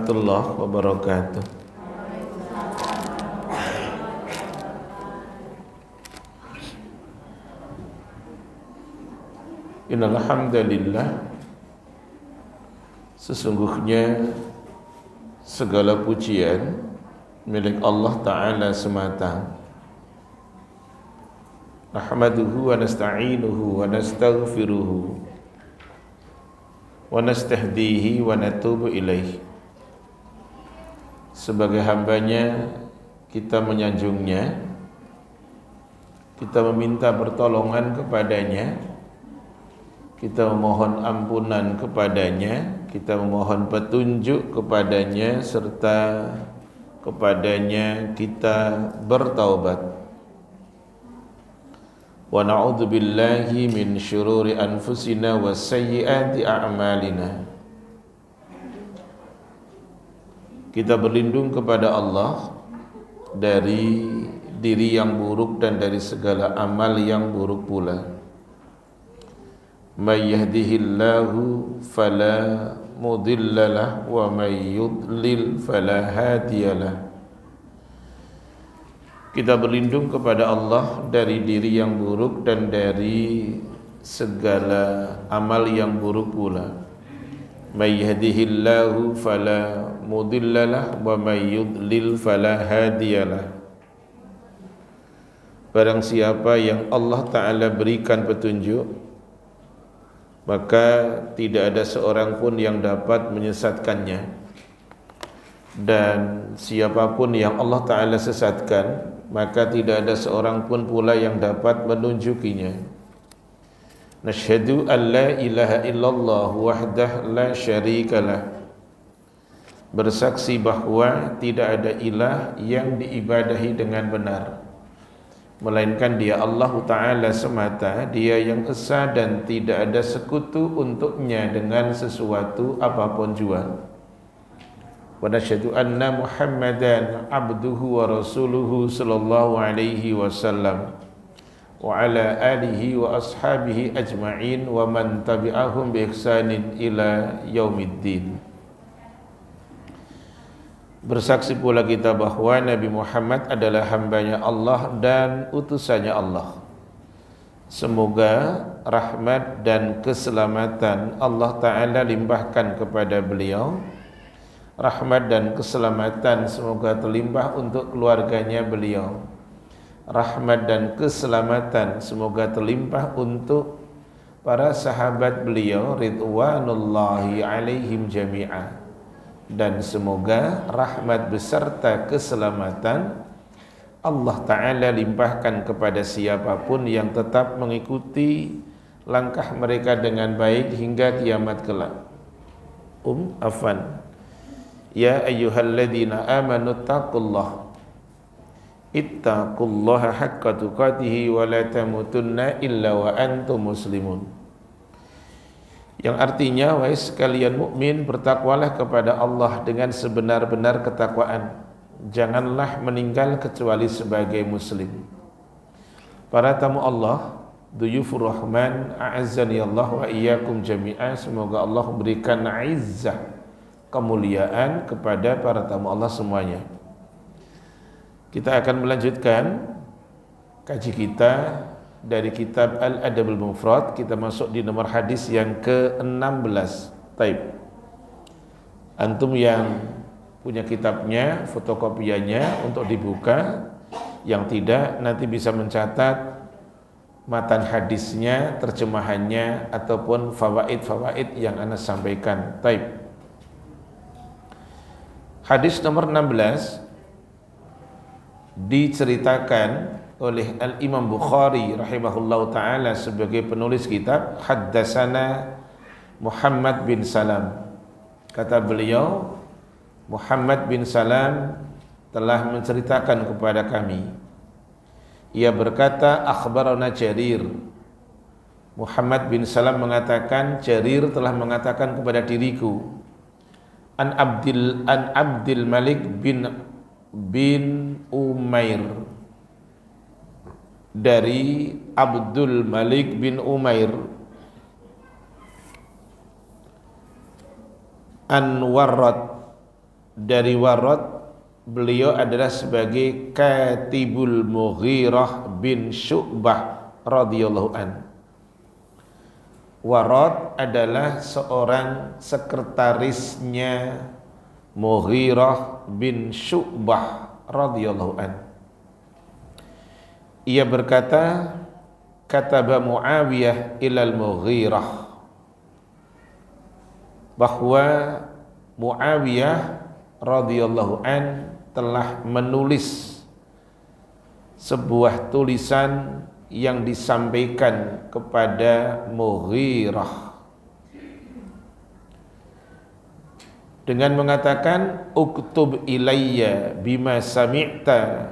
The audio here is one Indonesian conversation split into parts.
warahmatullahi wabarakatuh. Innal hamdalillah, sesungguhnya segala pujian milik Allah Ta'ala semata. Nahmaduhu wa nasta'inuhu wa nastaghfiruhu wa nastahdihi wa natubu ilaih. Sebagai hambanya kita menyanjungnya, kita meminta pertolongan kepadanya, kita memohon ampunan kepadanya, kita memohon petunjuk kepadanya, serta kepadanya kita bertaubat. Wa na'udzu billahi min syururi anfusina wa sayyiati a'malina. Kita berlindung kepada Allah dari diri yang buruk dan dari segala amal yang buruk pula. May yahdihillahu fala mudhillalah wa may yudlil fala hadiyalah. Kita berlindung kepada Allah dari diri yang buruk dan dari segala amal yang buruk pula. May yahdihillahu fala mudhillalah wa may yudlil fala hadiyalah. Barang siapa yang Allah Ta'ala berikan petunjuk, maka tidak ada seorang pun yang dapat menyesatkannya, dan siapapun yang Allah Ta'ala sesatkan, maka tidak ada seorang pun pula yang dapat menunjukinya. Nasyhadu an la ilaha illallah wahdah la syarikalah. Bersaksi bahwa tidak ada ilah yang diibadahi dengan benar melainkan Dia Allah Ta'ala semata, Dia yang esa dan tidak ada sekutu untuknya dengan sesuatu apapun jua. Wa nasyhadu anna Muhammadan abduhu wa rasuluhu sallallahu alaihi wasallam wa ala alihi wa ashabihi ajma'in wa man tabi'ahum bi ihsanin ila yaumiddin. Bersaksi pula kita bahwa Nabi Muhammad adalah hambanya Allah dan utusannya Allah. Semoga rahmat dan keselamatan Allah Ta'ala limpahkan kepada beliau. Rahmat dan keselamatan semoga terlimpah untuk keluarganya beliau. Rahmat dan keselamatan semoga terlimpah untuk para sahabat beliau ridwanullahi alaihim jami'ah. Dan semoga rahmat beserta keselamatan Allah Ta'ala limpahkan kepada siapapun yang tetap mengikuti langkah mereka dengan baik hingga kiamat kelak. Afwan. Ya ayyuhalladzina amanu ittaqullaha haqqa tuqatih wa la tamutunna illa wa antum muslimun. Yang artinya, wahai sekalian mukmin, bertakwalah kepada Allah dengan sebenar-benar ketakwaan. Janganlah meninggal kecuali sebagai muslim. Para tamu Allah, duyufur rahman, a'azzani Allah wa iyyakum jami'an. Semoga Allah memberikan izzah, kemuliaan kepada para tamu Allah semuanya. Kita akan melanjutkan kaji kita dari kitab Al-Adabul Mufrad. Kita masuk di nomor hadis yang ke-16. Taib. Antum yang punya kitabnya, fotokopiannya untuk dibuka. Yang tidak, nanti bisa mencatat matan hadisnya, terjemahannya, ataupun fawaid-fawaid yang Anda sampaikan. Taib. Hadis nomor 16 diceritakan oleh Al-Imam Bukhari rahimahullahu ta'ala sebagai penulis kitab. Haddasana Muhammad bin Salam. Kata beliau, Muhammad bin Salam telah menceritakan kepada kami. Ia berkata, akhbarana Jarir. Muhammad bin Salam mengatakan, Jarir telah mengatakan kepada diriku, An Abdul Malik bin Umair, dari Abdul Malik bin Umair, An Warrad dari Warad, beliau adalah sebagai Katibul Mughirah bin Syu'bah radhiyallahu an. Warad adalah seorang sekretarisnya Mughirah bin Syu'bah radhiyallahu an. Ia berkata, kataba Muawiyah ilal Mughirah, bahwa Muawiyah radhiyallahu an telah menulis sebuah tulisan yang disampaikan kepada Mughirah dengan mengatakan, uktub ilayya bima sami'ta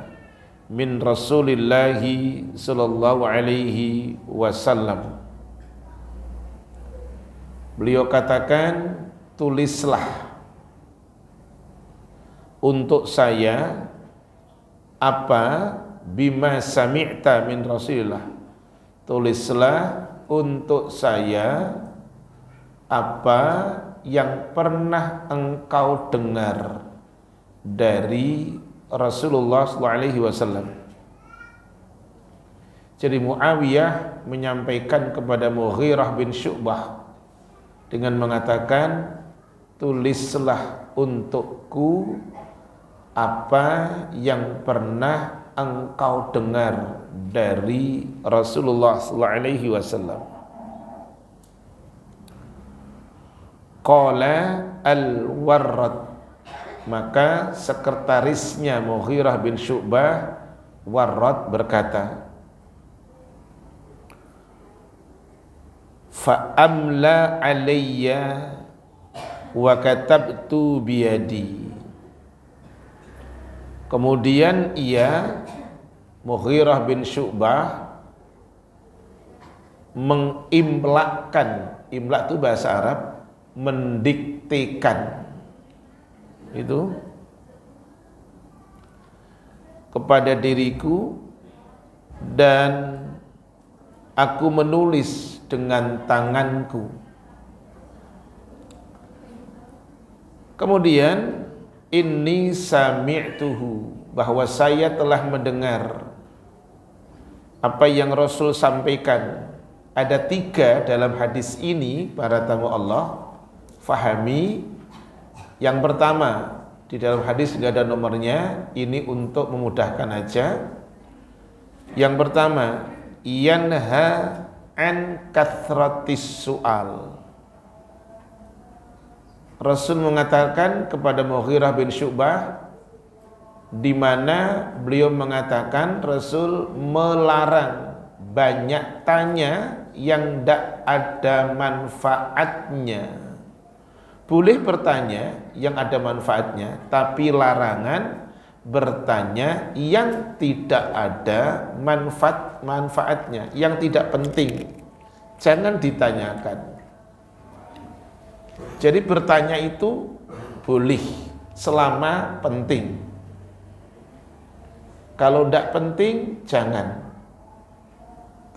min Rasulillahi sallallahu alaihi wasallam. Beliau katakan, tulislah untuk saya apa bima sami'ta min Rasulillah, tulislah untuk saya apa yang pernah engkau dengar dari Rasulullah sallallahu alaihi wasallam. Jadi Muawiyah menyampaikan kepada Mughirah bin Syu'bah dengan mengatakan, tulislah untukku apa yang pernah engkau dengar dari Rasulullah sallallahu alaihi wasallam. Qala al-Warrad, maka sekretarisnya Mughirah bin Syu'bah, Warrad, berkata, fa'amla alayya wa katabtu biyadi. Kemudian ia, Mughirah bin Syu'bah, mengimlakkan, imlak itu bahasa Arab, mendiktekan itu kepada diriku, dan aku menulis dengan tanganku. Kemudian inni sami'tuhu, bahwa saya telah mendengar apa yang Rasul sampaikan. Ada 3 dalam hadis ini, para tamu Allah, fahami. Yang pertama, di dalam hadis tidak ada nomornya, ini untuk memudahkan aja. Yang pertama, yanha an kathratis su'al. Rasul mengatakan kepada Mughirah bin Syu'bah, di mana beliau mengatakan Rasul melarang banyak tanya yang tidak ada manfaatnya. Boleh bertanya yang ada manfaatnya, tapi larangan bertanya yang tidak ada manfaatnya, yang tidak penting, jangan ditanyakan. Jadi bertanya itu boleh selama penting. Kalau tidak penting, jangan.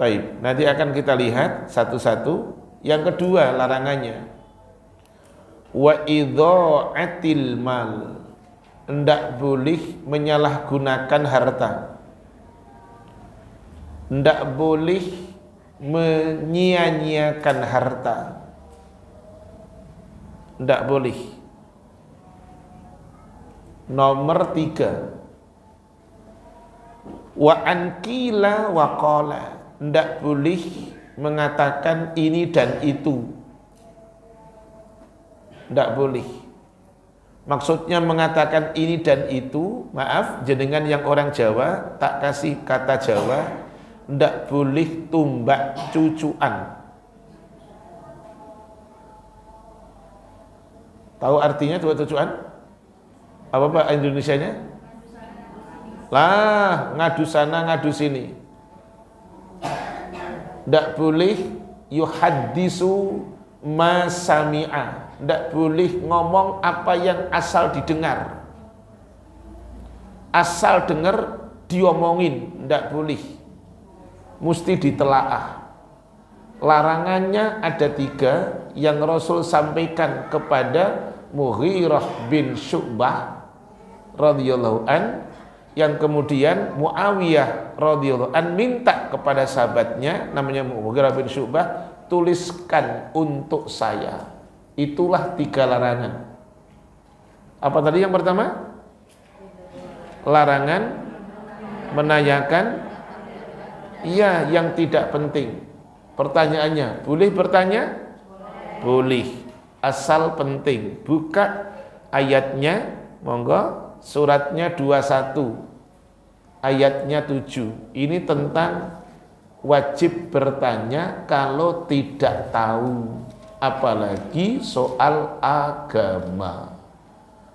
Baik, nanti akan kita lihat satu-satu. Yang kedua, larangannya, wa idha'atil mal, hendak boleh menyalahgunakan harta, hendak boleh menyia-nyiakan harta, hendak boleh. Nomor 3, wa ankila wa qala, hendak boleh mengatakan ini dan itu, tidak boleh. Maksudnya mengatakan ini dan itu, maaf, jenengan yang orang Jawa, tak kasih kata Jawa, tidak boleh tumbak cucuan. Tahu artinya tumbak cucuan? Apa Pak Indonesianya? Lah, ngadu sana ngadu sini. Tidak boleh yuhaddisu ma sami'a, tidak boleh ngomong apa yang asal didengar. Asal dengar diomongin, tidak boleh. Mesti ditelaah. Larangannya ada 3 yang Rasul sampaikan kepada Mughirah bin Syu'bah radhiyallahu an, yang kemudian Muawiyah radhiyallahu an minta kepada sahabatnya namanya Mughirah bin Syu'bah, tuliskan untuk saya. Itulah 3 larangan. Apa tadi yang pertama? Larangan menanyakan iya yang tidak penting. Pertanyaannya, boleh bertanya? Boleh, asal penting. Buka ayatnya, monggo, suratnya 21, ayatnya 7. Ini tentang wajib bertanya kalau tidak tahu, apalagi soal agama.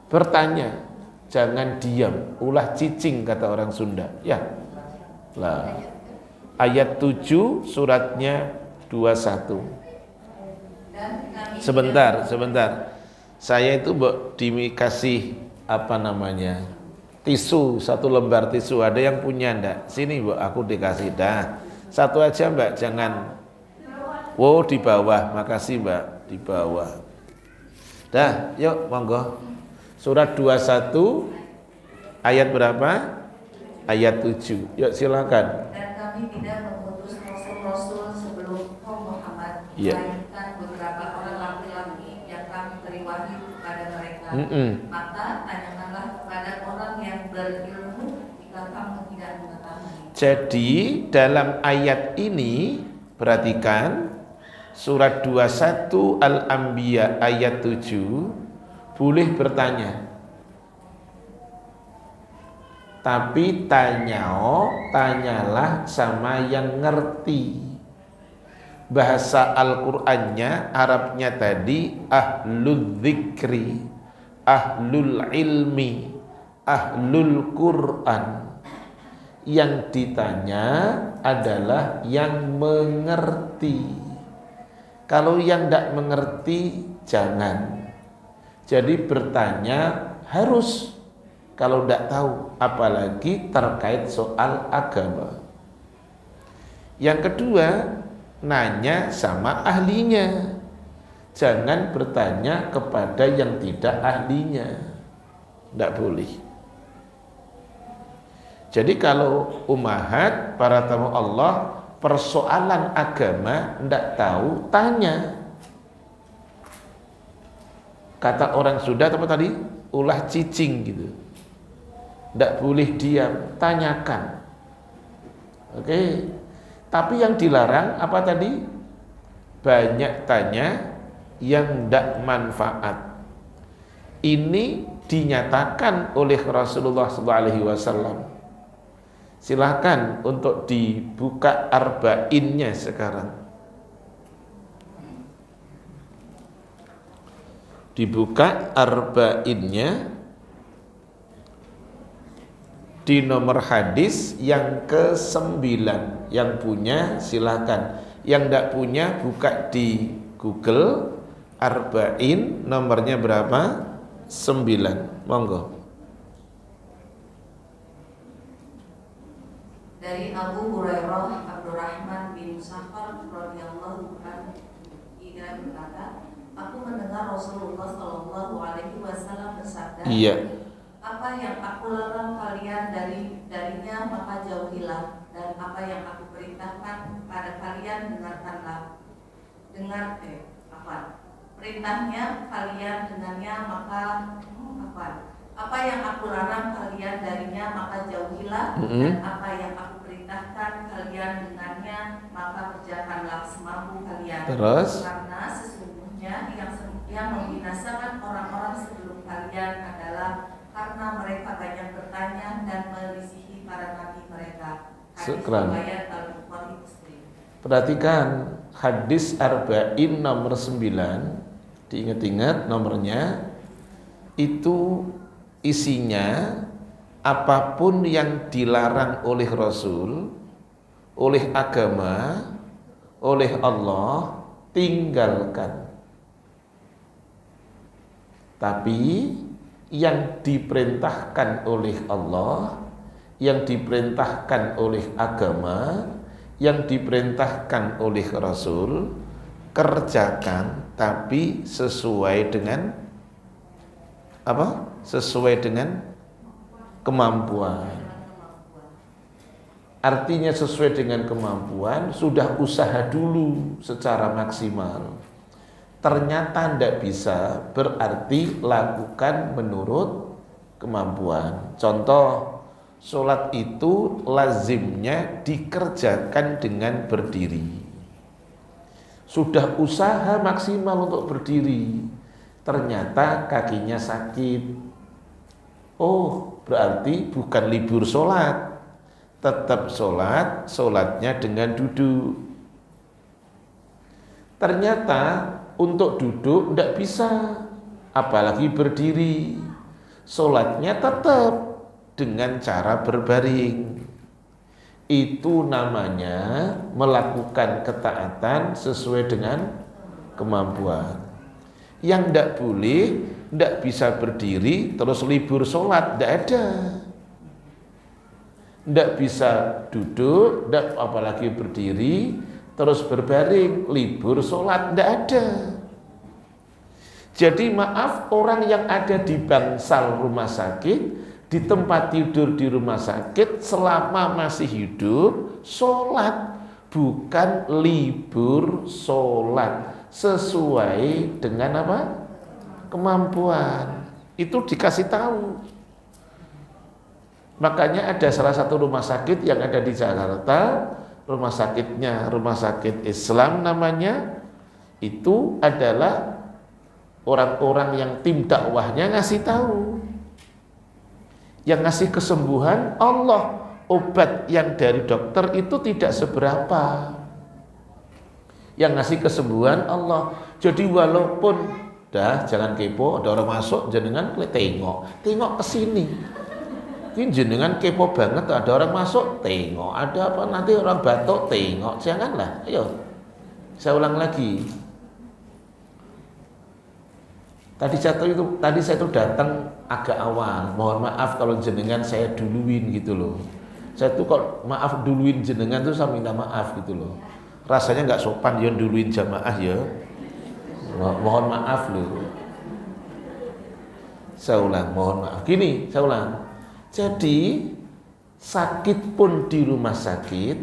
Bertanya, jangan diam, ulah cicing kata orang Sunda. Ya. Lah, ayat 7 suratnya 21. Sebentar. Saya itu dikasih apa namanya? Tisu, 1 lembar tisu. Ada yang punya ndak? Sini, Mbak, aku dikasih. Dah. 1 aja, Mbak, jangan. Wow, di bawah. Makasih, Mbak, di bawah. Dah, yuk monggo. Surat 21 ayat berapa? Ayat 7. Yuk silakan. Dan kami tidak mengutus rasul-rasul sebelum Muhammad, melainkan beberapa orang laki-laki yang kami beri wahyu kepada mereka. Maka tanyakanlah kepada orang yang berilmu jika kamu tidak mengetahui. Jadi dalam ayat ini perhatikan, surat 21 Al-Anbiya ayat 7 boleh bertanya, tapi tanyalah sama yang ngerti. Bahasa Al-Qur'annya, Arabnya tadi ahlul dzikri, ahlul ilmi, ahlul Qur'an. Yang ditanya adalah yang mengerti. Kalau yang tidak mengerti, jangan. Jadi bertanya harus, kalau tidak tahu, apalagi terkait soal agama. Yang kedua, nanya sama ahlinya. Jangan bertanya kepada yang tidak ahlinya. Tidak boleh. Jadi kalau ummahat, para tamu Allah, persoalan agama tidak tahu, tanya. Kata orang Sunda apa tadi? Ulah cicing gitu. Tidak boleh diam, tanyakan. Oke. Tapi yang dilarang apa tadi? Banyak tanya yang tidak manfaat. Ini dinyatakan oleh Rasulullah SAW. Silakan untuk dibuka arba'innya sekarang. Dibuka arba'innya di nomor hadis yang ke-9. Yang punya silakan, yang tidak punya buka di Google arba'in, nomornya berapa? 9. Monggo. Dari Abu Hurairah Abdurrahman bin Sakhar radhiyallahu anhu berkata, aku mendengar Rasulullah Shallallahu Alaihi Wasallam bersabda, apa yang aku larang kalian darinya maka jauhilah, dan apa yang aku perintahkan pada kalian dengarkanlah. Perintahnya kalian dengannya maka apa yang aku larang kalian darinya maka jauhilah, dan apa yang aku perintahkan kalian dengannya maka kerjakanlah semampu kalian. Terus? Karena sesungguhnya yang membinasakan orang-orang sebelum kalian adalah karena mereka banyak bertanya dan melisihi para nabi mereka. Riwayat Al-Bukhari Muslim. Perhatikan hadis arba'in nomor 9. Diingat-ingat nomornya. Itu isinya apapun yang dilarang oleh Rasul, oleh agama, oleh Allah, tinggalkan. Tapi yang diperintahkan oleh Allah, yang diperintahkan oleh agama, yang diperintahkan oleh Rasul, kerjakan tapi sesuai dengan apa? Sesuai dengan kemampuan. Artinya sesuai dengan kemampuan, sudah usaha dulu secara maksimal. Ternyata tidak bisa, berarti lakukan menurut kemampuan. Contoh, sholat itu lazimnya dikerjakan dengan berdiri. Sudah usaha maksimal untuk berdiri, ternyata kakinya sakit. Oh, berarti bukan libur sholat, tetap sholat, sholatnya dengan duduk. Ternyata untuk duduk tidak bisa, apalagi berdiri. Sholatnya tetap dengan cara berbaring. Itu namanya melakukan ketaatan sesuai dengan kemampuan. Yang tidak boleh, tidak bisa berdiri terus libur sholat, tidak ada. Tidak bisa duduk, apalagi berdiri terus berbaring, libur sholat, tidak ada. Jadi maaf, orang yang ada di bangsal rumah sakit, di tempat tidur di rumah sakit, selama masih hidup, sholat, bukan libur sholat, sesuai dengan apa? Kemampuan. Itu dikasih tahu. Makanya ada salah satu rumah sakit yang ada di Jakarta, rumah sakitnya rumah sakit Islam namanya, itu adalah orang-orang yang tim dakwahnya ngasih tahu, yang ngasih kesembuhan Allah. Obat yang dari dokter itu tidak seberapa, yang ngasih kesembuhan Allah. Jadi walaupun dah jangan kepo, ada orang masuk jenengan tengok ke sini. Ini jenengan kepo banget, ada orang masuk tengok, ada apa nanti orang batuk tengok, janganlah. Ayo, saya ulang lagi. Tadi saya itu datang agak awal. Mohon maaf kalau jenengan saya duluin gitu loh. Saya tuh kalau maaf duluin jenengan tuh saya minta maaf gitu loh. Rasanya nggak sopan ya duluin jamaah ya. Mohon maaf loh. Saya ulang, mohon maaf. Gini, saya ulang. Jadi sakit pun di rumah sakit,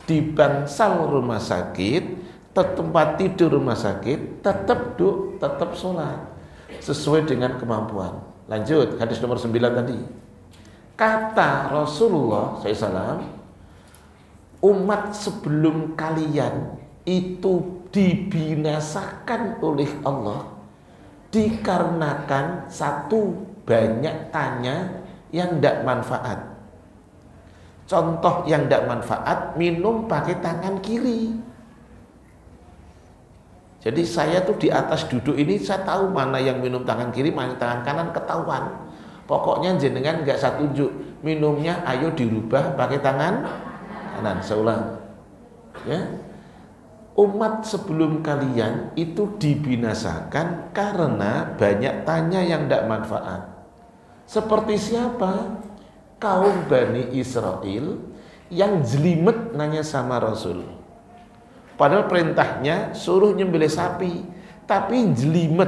di bangsal rumah sakit, tempat tidur rumah sakit, tetap sholat sesuai dengan kemampuan. Lanjut, hadis nomor 9 tadi. Kata Rasulullah SAW, umat sebelum kalian itu dibinasakan oleh Allah dikarenakan satu, banyak tanya yang tidak manfaat. Contoh yang tidak manfaat, minum pakai tangan kiri. Jadi saya tuh di atas duduk ini saya tahu mana yang minum tangan kiri, mana tangan kanan ketahuan. Pokoknya jenengan nggak saya tunjuk, minumnya ayo dirubah pakai tangan kanan. Saya ulang. Ya. Umat sebelum kalian itu dibinasakan karena banyak tanya yang tidak manfaat. Seperti siapa? Kaum Bani Israel yang jelimet nanya sama Rasul. Padahal perintahnya suruh nyembelih sapi, tapi jelimet.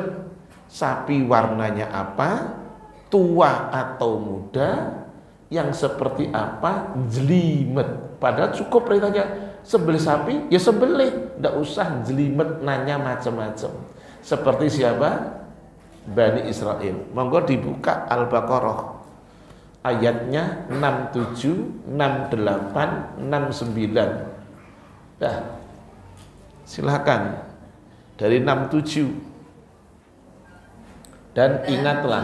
Sapi warnanya apa? Tua atau muda? Yang seperti apa? Jelimet. Padahal cukup perintahnya sembelih sapi, ya sembelih, tidak usah jelimet nanya macam-macam. Seperti siapa? Bani Israel. Monggo dibuka Al-Baqarah ayatnya 67, 68, 69. Dah. Silakan dari 67. Dan ingatlah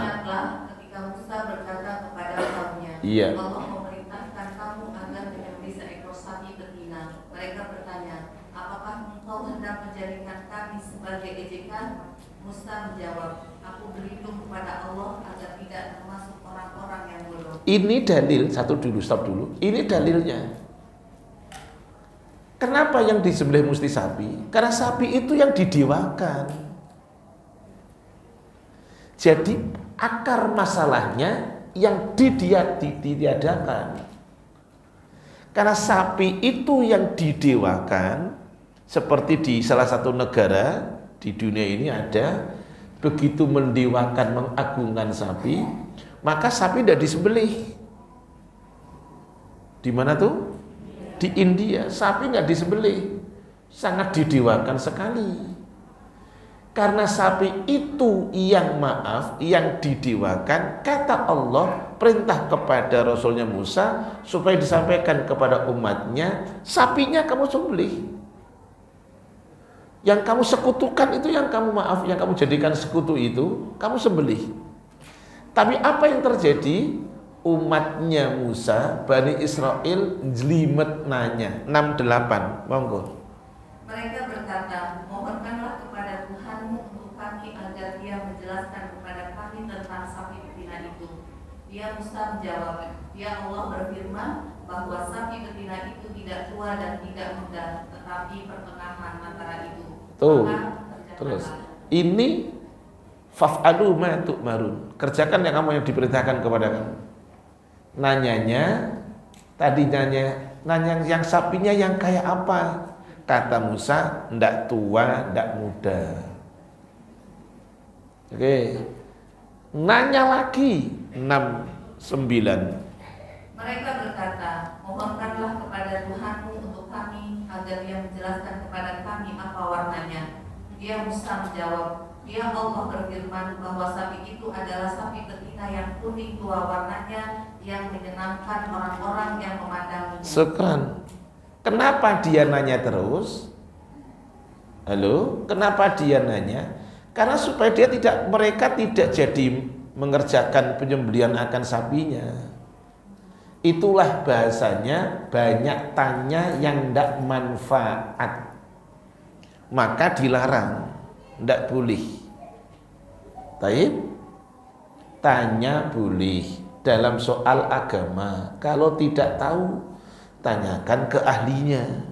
ketika Musa berkata kepada kaumnya, iya. Allah memerintahkan kamu agar menyembelih seekor sapi betina. Mereka bertanya, apakah engkau hendak menjadikan kami sebagai ejekan? Musa menjawab, aku berlindung kepada Allah agar tidak termasuk orang-orang yang bodoh. Ini dalil, stop dulu. Ini dalilnya. Kenapa yang disembelih mesti sapi? Karena sapi itu yang didewakan. Jadi akar masalahnya yang ditiadakan. Karena sapi itu yang didewakan, seperti di salah satu negara di dunia ini ada, begitu mendewakan, mengagungkan sapi, maka sapi tidak disembelih. Di mana tuh? Di India, sapi nggak disembelih, sangat didewakan sekali. Karena sapi itu yang maaf, yang didewakan, kata Allah perintah kepada Rasulnya Musa supaya disampaikan kepada umatnya, sapinya kamu sembelih. Yang kamu sekutukan itu, yang kamu maaf, yang kamu jadikan sekutu itu, kamu sembelih. Tapi apa yang terjadi? Umatnya Musa, Bani Israel, jelimet nanya. 68, monggo. Mereka berkata, mohonkanlah kepada Tuhanmu untuk kami agar Dia menjelaskan kepada kami tentang sapi betina itu. Dia Musa menjawab, Ya Allah berfirman bahwa sapi betina itu tidak tua dan tidak muda, tetapi pertengahan antara itu. Tuh, terus ini faf'alu ma tu'marun, kerjakan yang kamu yang diperintahkan kepada kamu. Nanya yang sapinya yang kayak apa? Kata Musa, ndak tua, ndak muda. Oke. Nanya lagi 69. Mereka berkata, mohonkanlah kepada Tuhanmu untuk kami agar Dia menjelaskan kepada kami apa warnanya. Dia Musa menjawab, Ya Allah berfirman bahwa sapi itu adalah sapi betina yang kuning tua warnanya, yang menyenangkan orang-orang yang memandanginya. Syukran. Kenapa dia nanya terus? Halo, kenapa dia nanya? Karena supaya mereka tidak jadi mengerjakan penyembelihan akan sapinya. Itulah bahasanya banyak tanya yang tidak manfaat, maka dilarang, tidak boleh. Taib, tanya boleh dalam soal agama. Kalau tidak tahu, tanyakan ke ahlinya.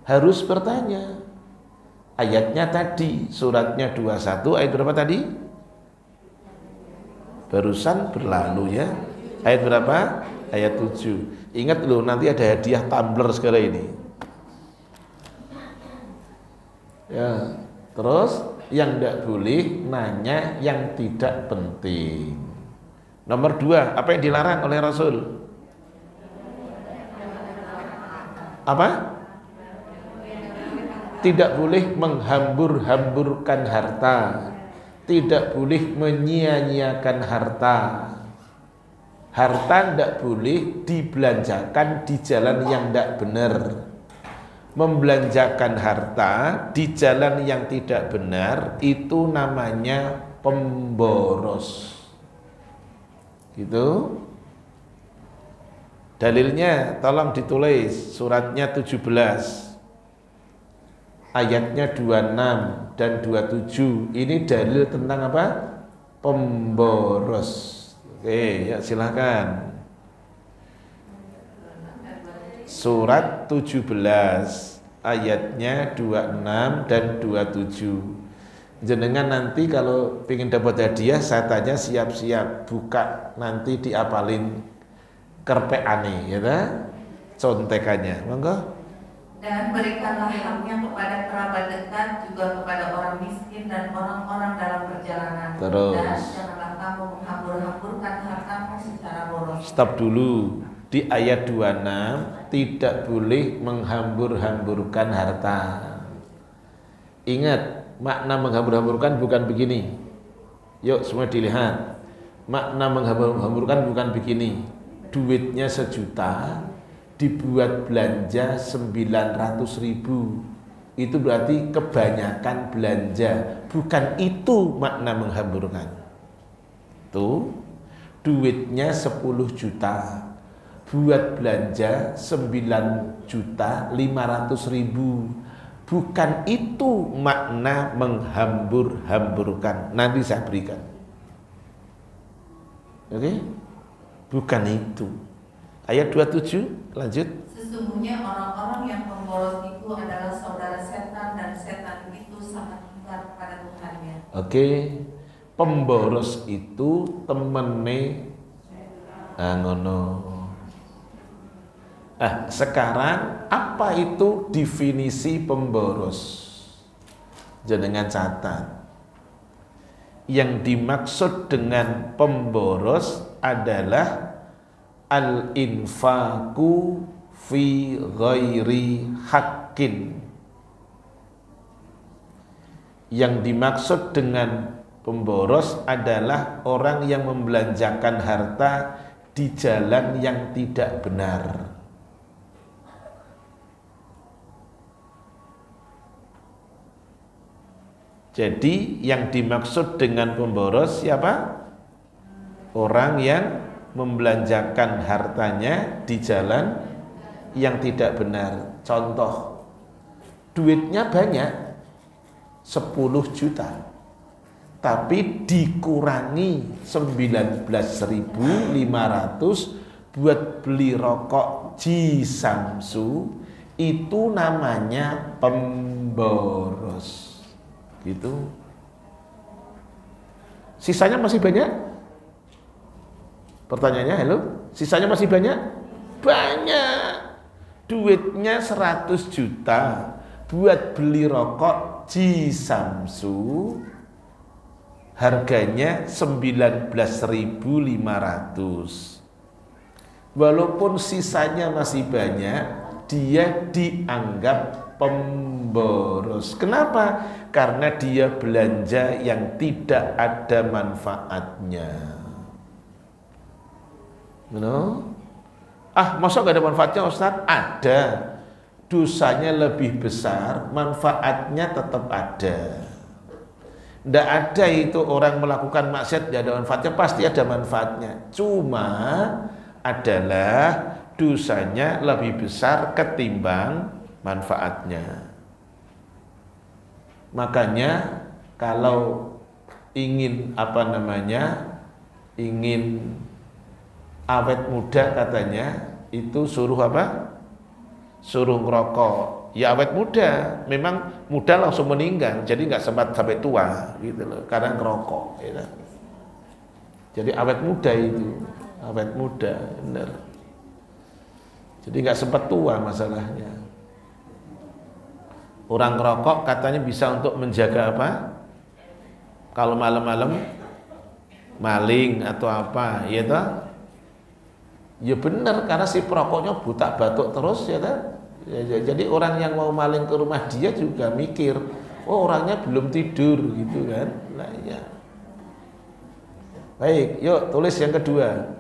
Harus bertanya. Ayatnya tadi, suratnya 21, ayat berapa tadi? Barusan berlalu ya. Ayat berapa? Ayat 7. Ingat loh, nanti ada hadiah tumbler sekarang ini. Ya, terus yang tidak boleh nanya yang tidak penting. Nomor 2, apa yang dilarang oleh Rasul? Apa? Tidak boleh menghambur-hamburkan harta, tidak boleh menyia-nyiakan harta. Harta tidak boleh dibelanjakan di jalan yang tidak benar. Membelanjakan harta di jalan yang tidak benar itu namanya pemboros. Gitu. Dalilnya tolong ditulis, suratnya 17, ayatnya 26 dan 27. Ini dalil tentang apa? Pemboros. Oke, ya silahkan. Surat 17 ayatnya 26 dan 27. Jenengan nanti kalau ingin dapat hadiah, saya tanya siap-siap buka, nanti diapalin kerpeane ya ta? Contekannya. Monggo. Dan berikanlah haknya kepada kerabat dekat, juga kepada orang miskin dan orang-orang dalam perjalanan. Terus. Dan janganlah kamu menghambur-hamburkan hartamu secara boros. Stop dulu. Di ayat 26 tidak boleh menghambur-hamburkan harta. Ingat, makna menghambur-hamburkan bukan begini. Yuk semua dilihat. Makna menghambur-hamburkan bukan begini. Duitnya 1 juta dibuat belanja 900.000. Itu berarti kebanyakan belanja. Bukan itu makna menghamburkan. Tuh, duitnya 10 juta. Buat belanja 9.500.000. Bukan itu makna menghambur-hamburkan. Nanti saya berikan. Oke? Bukan itu. Ayat 27, lanjut. Sesungguhnya orang-orang yang pemboros itu adalah saudara setan, dan setan itu sangat ingkar kepada Tuhannya. Oke. Pemboros itu temene ngono. Sekarang apa itu definisi pemboros? Jenengan catat. yang dimaksud dengan pemboros adalah al-infaku fi ghairi haqqin. Yang dimaksud dengan pemboros adalah orang yang membelanjakan harta di jalan yang tidak benar. Jadi yang dimaksud dengan pemboros siapa? Orang yang membelanjakan hartanya di jalan yang tidak benar. Contoh, duitnya banyak 10 juta, tapi dikurangi 19.500 buat beli rokok Jisamsu, itu namanya pemboros. Gitu. Sisanya masih banyak? Pertanyaannya, halo? Sisanya masih banyak? Banyak. Duitnya 100 juta buat beli rokok Jisamsu, harganya 19.500. Walaupun sisanya masih banyak, dia dianggap pemboros. Kenapa? Karena dia belanja yang tidak ada manfaatnya. Masa gak ada manfaatnya, Ustaz? Ada. Dosanya lebih besar, manfaatnya tetap ada. Tidak ada itu orang melakukan maksiat tidak ada manfaatnya, pasti ada manfaatnya. Cuma adalah dosanya lebih besar ketimbang manfaatnya. Makanya kalau ingin ingin awet muda katanya, itu suruh apa? Suruh ngerokok. Ya awet muda, memang muda langsung meninggal, jadi nggak sempat sampai tua gitu loh, karena ngerokok. Gitu. Jadi awet muda itu, awet muda, benar. Jadi nggak sempat tua masalahnya. Orang ngerokok katanya bisa untuk menjaga apa? Kalau malam-malam maling atau apa, ya toh? Ya benar, karena si perokoknya buta batuk terus, ya toh? Ya, jadi orang yang mau maling ke rumah dia juga mikir, oh orangnya belum tidur gitu kan? Nah, ya. Baik, yuk tulis yang kedua.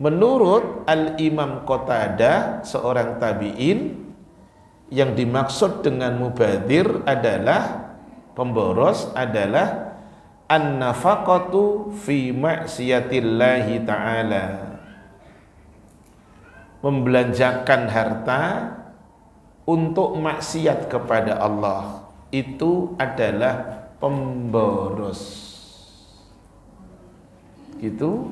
Menurut Al-Imam Qatadah, seorang tabi'in, yang dimaksud dengan mubadir adalah pemboros adalah an-nafaqatu fi ma'siyatillahi ta'ala, membelanjakan harta untuk maksiat kepada Allah, itu adalah pemboros. Gitu.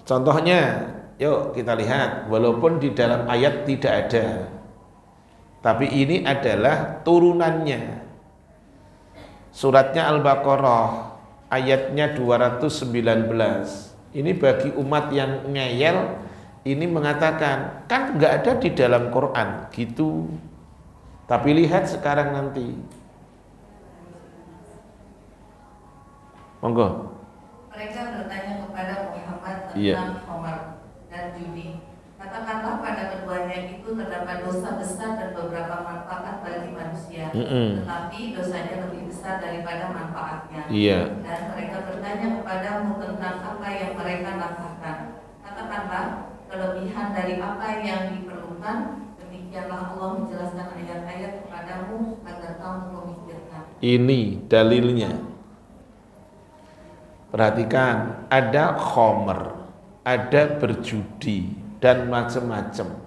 Contohnya, yuk kita lihat, walaupun di dalam ayat tidak ada, tapi ini adalah turunannya. Suratnya Al-Baqarah, ayatnya 219. Ini bagi umat yang ngeyel, ini mengatakan, kan nggak ada di dalam Quran, gitu. Tapi lihat sekarang nanti. Monggo. Mereka bertanya kepada Muhammad tentang Khamar dan judi. Katakanlah pada keduanya itu terdapat dosa besar dan beberapa manfaat bagi manusia, tetapi dosanya lebih besar daripada manfaatnya. Dan mereka bertanya kepadamu tentang apa yang mereka nafkahkan. Katakanlah, kelebihan dari apa yang diperlukan. Demikianlah Allah menjelaskan ayat-ayat kepadamu agar kamu memikirkan. Ini dalilnya. Perhatikan, ada khomer, ada berjudi, dan macam-macam.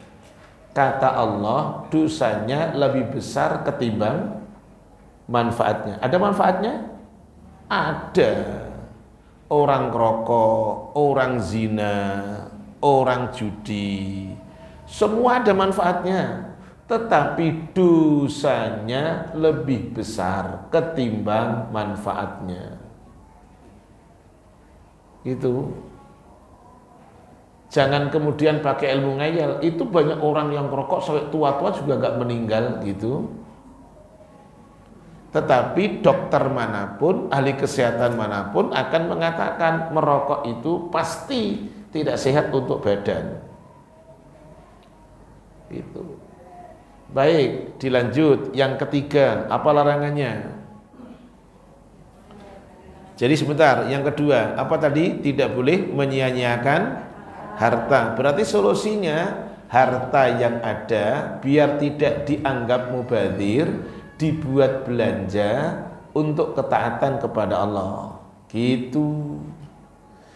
Kata Allah, dosanya lebih besar ketimbang manfaatnya. Ada manfaatnya? Ada. Orang rokok, orang zina, orang judi, semua ada manfaatnya. Tetapi dosanya lebih besar ketimbang manfaatnya. Gitu. Jangan kemudian pakai ilmu ngeyel. Itu banyak orang yang merokok sampai tua-tua juga nggak meninggal gitu. Tetapi dokter manapun, ahli kesehatan manapun akan mengatakan merokok itu pasti tidak sehat untuk badan. Gitu. Baik, dilanjut. Yang ketiga, apa larangannya? Jadi sebentar, yang kedua, apa tadi? Tidak boleh menyia-nyiakan harta. Berarti solusinya harta yang ada biar tidak dianggap mubadzir, dibuat belanja untuk ketaatan kepada Allah. Gitu.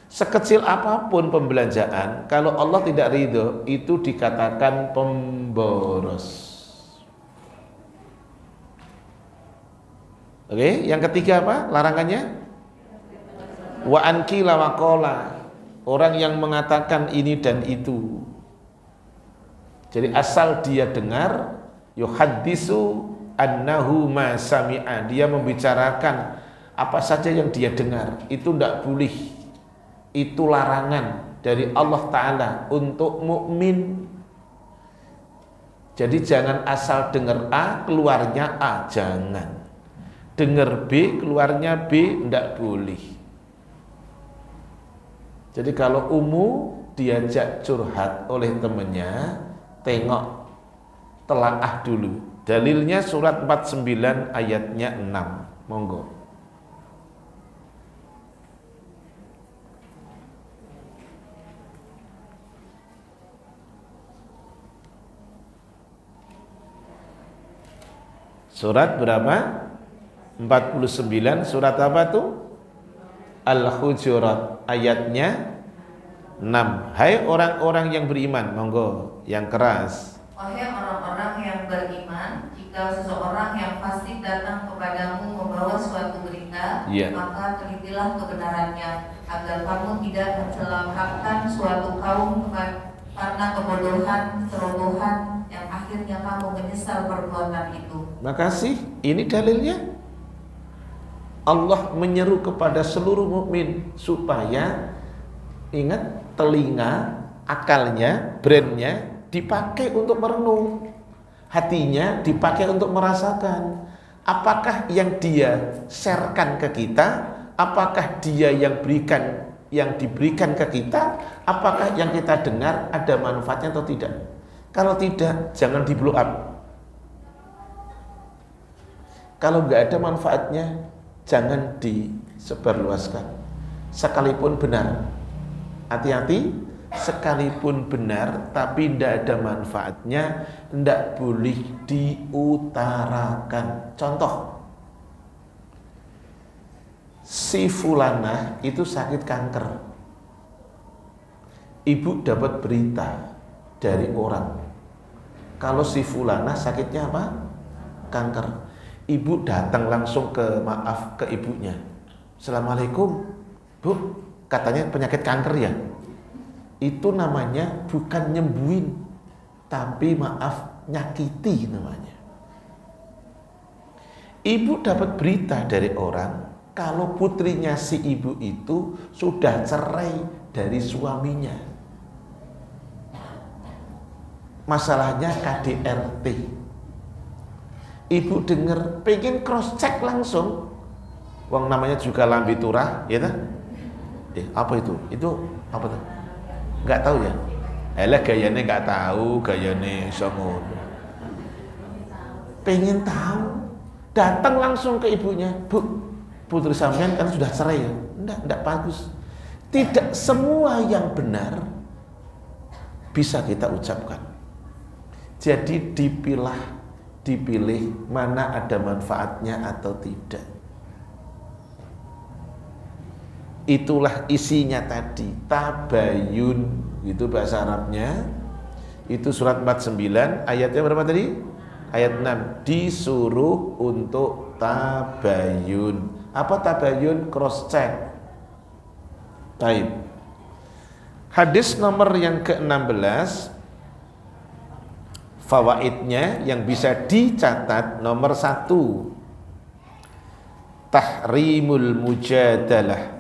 Sekecil apapun pembelanjaan, kalau Allah tidak ridho, itu dikatakan pemboros. Oke, yang ketiga apa? Larangannya? Wa ankila wa qala. Orang yang mengatakan ini dan itu. Jadi asal dia dengar, yuhaddisu annahu ma sami'a, dia membicarakan apa saja yang dia dengar, itu tidak boleh. Itu larangan dari Allah Ta'ala untuk mukmin. Jadi jangan asal dengar A keluarnya A, jangan. Dengar B keluarnya B, tidak boleh. Jadi kalau diajak curhat oleh temannya, tengok, telaah dulu. Dalilnya surat 49 ayatnya 6. Monggo. Surat berapa? 49. Surat apa tuh? Al-Hujurat ayatnya 6. Hai orang-orang yang beriman, monggo yang keras. Wahai orang-orang yang beriman, jika seseorang yang fasik datang kepadamu membawa suatu berita, maka telitilah kebenarannya, agar kamu tidak mencelakakan suatu kaum karena kebodohan, cerobohan yang akhirnya kamu menyesal perbuatan itu. Makasih, ini dalilnya. Allah menyeru kepada seluruh mukmin supaya ingat, telinga, akalnya, brainnya dipakai untuk merenung, hatinya dipakai untuk merasakan apakah yang dia sharekan ke kita, apakah dia yang diberikan ke kita, apakah yang kita dengar ada manfaatnya atau tidak. Kalau tidak, jangan di blow up. Kalau nggak ada manfaatnya, jangan disebarluaskan. Sekalipun benar, hati-hati, sekalipun benar tapi tidak ada manfaatnya, tidak boleh diutarakan. Contoh, si fulanah itu sakit kanker. Ibu dapat berita dari orang, kalau si fulanah sakitnya apa? Kanker. Ibu datang langsung ke ibunya. Assalamualaikum, Bu, katanya penyakit kanker ya. Itu namanya bukan nyembuhin, tapi nyakiti namanya. Ibu dapat berita dari orang kalau putrinya si ibu itu sudah cerai dari suaminya. Masalahnya KDRT. Ibu dengar, pengen cross check langsung. Wong namanya juga lambe turah, ya tak? Apa itu? Itu apa tuh? Nggak tahu ya? Elah gayane nggak tahu, gayane songon. Pengen tahu, datang langsung ke ibunya. Bu, putri sampean kan sudah cerai ya? Enggak bagus. Tidak semua yang benar bisa kita ucapkan. Jadi dipilih mana ada manfaatnya atau tidak. Itulah isinya tadi, tabayun, itu bahasa Arabnya. Itu surat 49, ayatnya berapa tadi? Ayat 6, disuruh untuk tabayun. Apa tabayun? Cross check. Baik. Hadis nomor yang ke-16, fawaidnya yang bisa dicatat, nomor 1, tahrimul mujadalah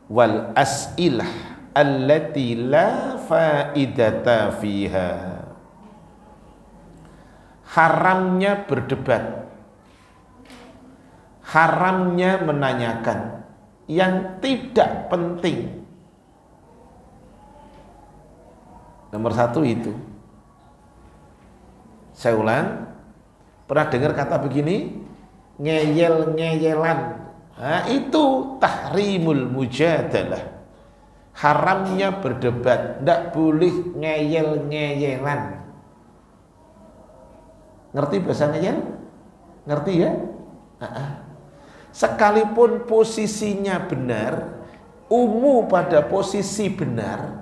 wal as'ilah allati la faidata fiha. Haramnya berdebat, haramnya menanyakan yang tidak penting. Nomor satu itu. Saya ulang, pernah dengar kata begini? Ngeyel-ngeyelan. Nah, itu tahrimul mujadalah. Haramnya berdebat, tidak boleh ngeyel-ngeyelan. Ngerti bahasa ngeyel? Ngerti ya? Sekalipun posisinya benar, pada posisi benar,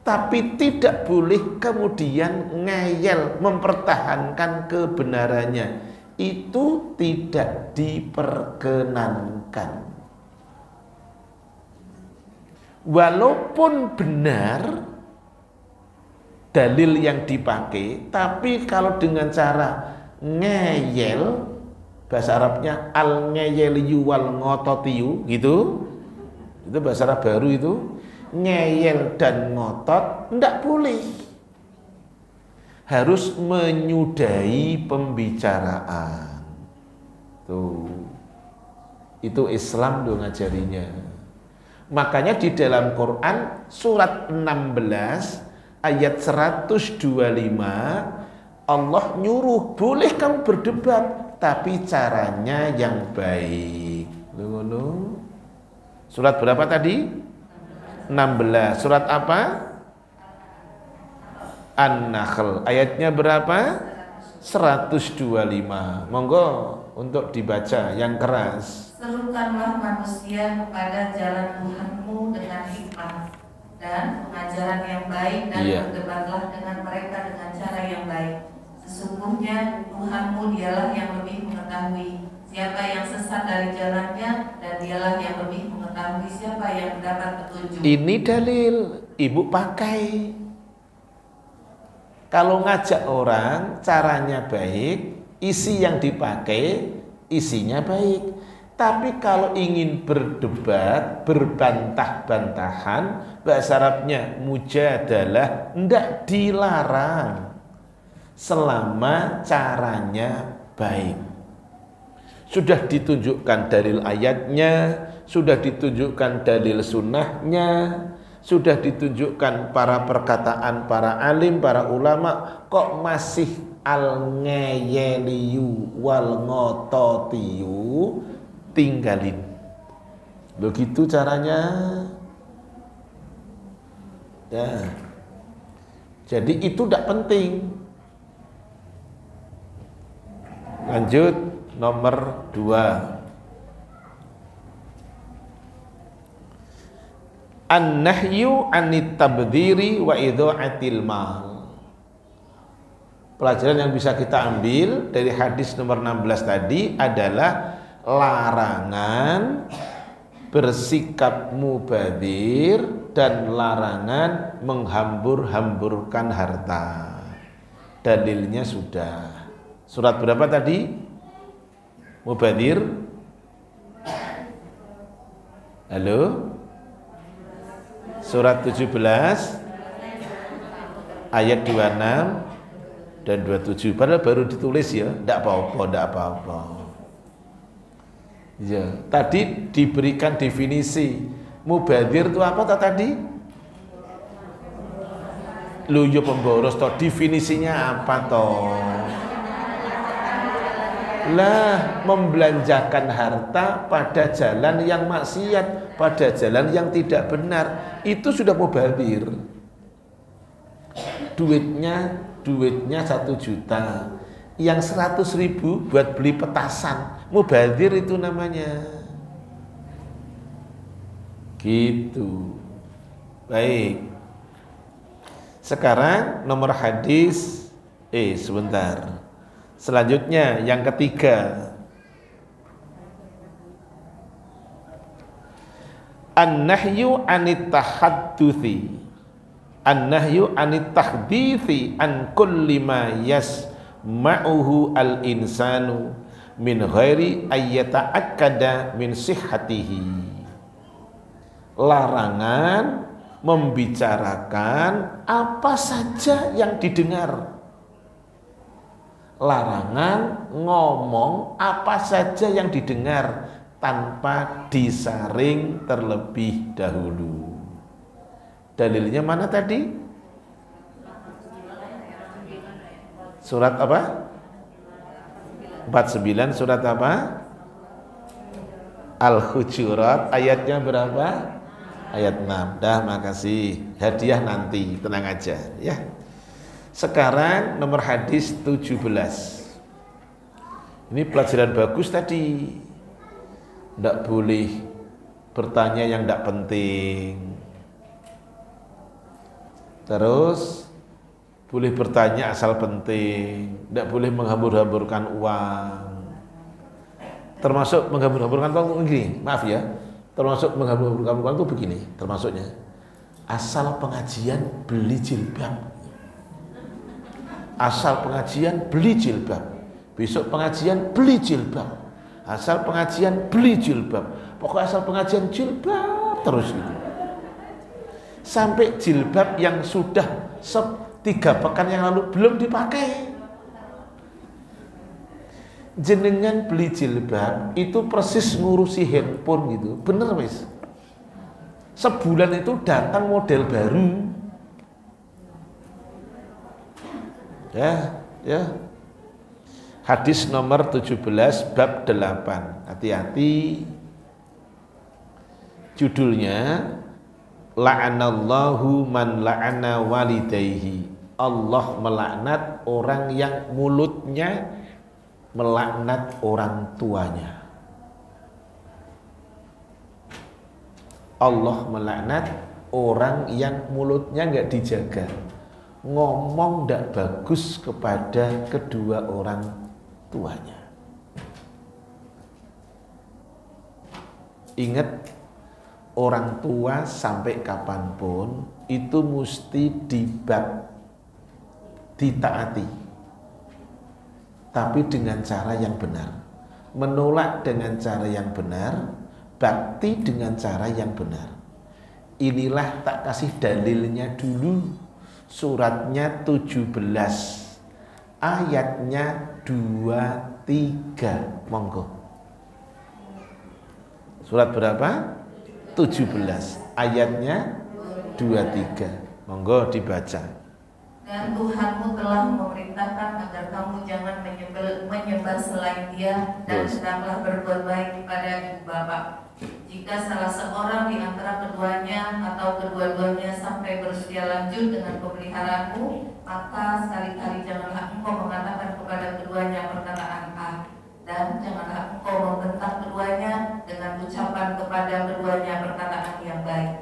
tapi tidak boleh kemudian ngeyel mempertahankan kebenarannya. Itu tidak diperkenankan. Walaupun benar dalil yang dipakai, tapi kalau dengan cara ngeyel, bahasa Arabnya al-ngeyeliyu wal ngototiyu, gitu. Itu bahasa Arab baru itu. Ngeyel dan ngotot tidak boleh, harus menyudahi pembicaraan. Tuh, itu Islam tuh ngajarinya. Makanya di dalam Quran surat 16 ayat 125 Allah nyuruh boleh kamu berdebat, tapi caranya yang baik. Surat berapa tadi? 16. Surat apa? An-Nahl. Ayatnya berapa? 125. Monggo untuk dibaca yang keras. Serukanlah manusia kepada jalan Tuhanmu dengan hikmah dan pengajaran yang baik, dan berdebatlah dengan mereka dengan cara yang baik. Sesungguhnya Tuhanmu dialah yang lebih mengetahui siapa yang sesat dari jalannya, dan dialah yang lebih mengetahui siapa yang mendapat petunjuk. Ini dalil ibu pakai. Kalau ngajak orang caranya baik, isi yang dipakai isinya baik. Tapi kalau ingin berdebat, berbantah-bantahan, bahasa Arabnya mujadalah, tidak dilarang selama caranya baik. Sudah ditunjukkan dalil ayatnya, sudah ditunjukkan dalil sunnahnya, sudah ditunjukkan para perkataan para alim, para ulama, kok masih al-ngeyeliyu wal ngototiyu, tinggalin. Begitu caranya. Nah, jadi itu tidak penting. Lanjut. Nomor 2. An-nahyu anit tabdhiri wa idha'atil mal. Pelajaran yang bisa kita ambil dari hadis nomor 16 tadi adalah larangan bersikap mubadzir dan larangan menghambur-hamburkan harta. Dalilnya sudah. Surat berapa tadi? Mubadzir. Halo? Surat 17 ayat 26 dan 27. Padahal baru ditulis ya, tidak apa-apa. Ya, tadi diberikan definisi. Mubadzir itu apa tadi? Luyo pemboros toh, definisinya apa toh? Lah, membelanjakan harta pada jalan yang maksiat, pada jalan yang tidak benar, itu sudah mubadzir. Duitnya 1 juta, yang 100.000 buat beli petasan, mubadzir itu namanya. Gitu. Baik. Sekarang nomor hadis sebentar. Selanjutnya yang ketiga, an-nahyu anit tahadduthi, an-nahyu anit tahdithi an kulli ma yasma'uhu al-insanu min ghairi ayyata'akkada min sihhatihi. Larangan membicarakan apa saja yang didengar. Larangan ngomong apa saja yang didengar tanpa disaring terlebih dahulu. Dalilnya mana tadi? Surat apa? 49 surat apa? Al-Hujurat ayatnya berapa? Ayat 6. Dah, makasih. Hadiah nanti, tenang aja ya. Sekarang nomor hadis 17. Ini pelajaran bagus tadi. Tidak boleh bertanya yang tidak penting. Terus boleh bertanya asal penting. Tidak boleh menghambur-hamburkan uang. Termasuk menghambur-hamburkan uang begini. Maaf ya. Termasuk menghambur-hamburkan uang itu begini. Termasuknya asal pengajian beli jilbab. Asal pengajian beli jilbab. Besok pengajian beli jilbab. Asal pengajian beli jilbab. Pokoknya asal pengajian jilbab terus gitu. Sampai jilbab yang sudah 3 pekan yang lalu belum dipakai. Jenengan beli jilbab itu persis ngurusi handphone gitu. Bener wis. Sebulan itu datang model baru. Ya. Hadis nomor 17 bab 8. Hati-hati. Judulnya La'anallahu man la'ana walidayhi. Allah melaknat orang yang mulutnya melaknat orang tuanya. Allah melaknat orang yang mulutnya enggak dijaga. Ngomong tidak bagus kepada kedua orang tuanya. Ingat, orang tua sampai kapanpun itu mesti ditaati, tapi dengan cara yang benar. Menolak dengan cara yang benar, bakti dengan cara yang benar. Inilah tak kasih dalilnya dulu. Suratnya 17, ayatnya 23. Monggo. Surat berapa? 17, ayatnya 23. Monggo dibaca. Dan Tuhanmu telah memerintahkan agar kamu jangan menyembah selain Dia, dan hendaklah berbuat baik kepada ibu bapak. Jika salah seorang di antara keduanya atau kedua-duanya sampai bersedia lanjut dengan pemeliharaanmu, maka sekali-kali janganlah engkau mengatakan kepada keduanya perkataan A, dan janganlah engkau membentak keduanya dengan ucapan kepada keduanya perkataan yang baik.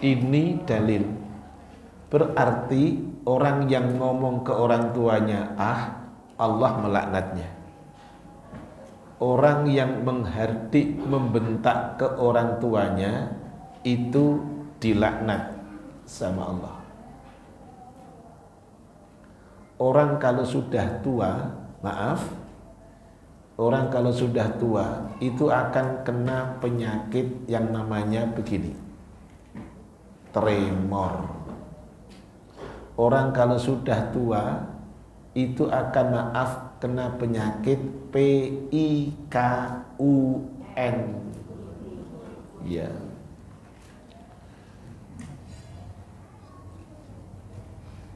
Ini dalil. Berarti orang yang ngomong ke orang tuanya Allah melaknatnya. Orang yang menghardik, membentak ke orang tuanya itu dilaknat sama Allah. Orang kalau sudah tua, orang kalau sudah tua itu akan kena penyakit yang namanya begini, tremor. Orang kalau sudah tua itu akan kena penyakit PIKUN. Ya.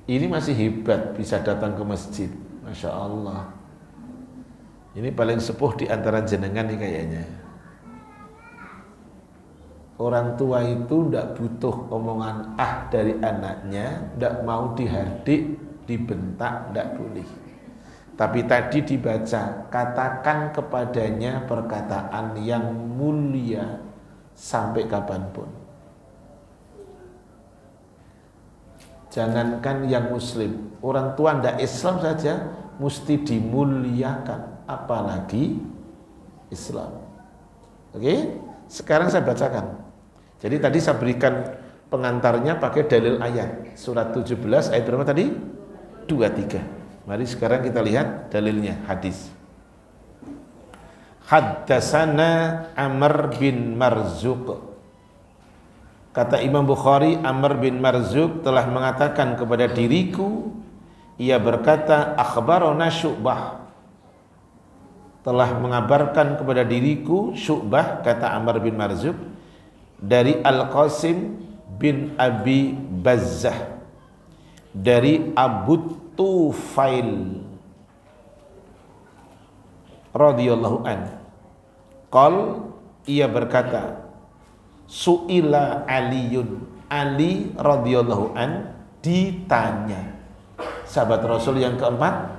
Ini masih hebat bisa datang ke masjid. Masya Allah. Ini paling sepuh di antara jenengan nih kayaknya. Orang tua itu tidak butuh omongan dari anaknya, tidak mau dihardik, dibentak, tidak boleh. Tapi tadi dibaca, katakan kepadanya perkataan yang mulia sampai kapanpun. Jangankan yang muslim, orang tua ndak Islam saja mesti dimuliakan, apalagi Islam. Oke? Sekarang saya bacakan. Jadi tadi saya berikan pengantarnya pakai dalil ayat. Surat 17 ayat berapa tadi? 23. Mari sekarang kita lihat dalilnya, hadis. Haddatsana Amr bin Marzuq Kata Imam Bukhari, Amr bin Marzuq telah mengatakan kepada diriku, ia berkata, akhbarona Syu'bah, telah mengabarkan kepada diriku Syu'bah, kata Amr bin Marzuq, dari Al-Qasim bin Abi Bazzah, dari Abu Tufail radhiyallahu an. Qal, ia berkata, su'ila Aliyun, Ali radhiyallahu an ditanya. Sahabat Rasul yang keempat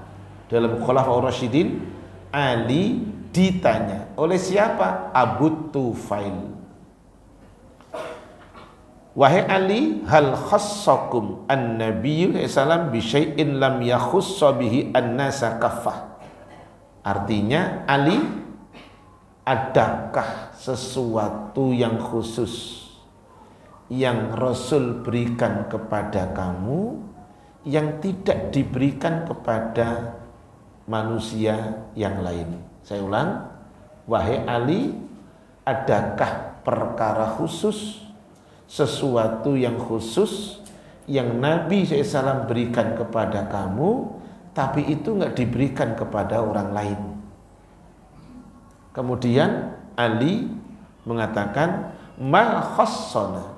dalam Khulafaur Rasyidin, Ali ditanya oleh siapa? Abu Tufail. Wahai Ali, hal khassakum an-nabiyyu sallam bi syai'in lam yakhussa bihi an-nasa kaffah. Artinya, Ali, adakah sesuatu yang khusus yang Rasul berikan kepada kamu yang tidak diberikan kepada manusia yang lain? Saya ulang, wahai Ali, adakah perkara khusus, sesuatu yang khusus yang Nabi SAW berikan kepada kamu, tapi itu nggak diberikan kepada orang lain? Kemudian Ali mengatakan, ma khassana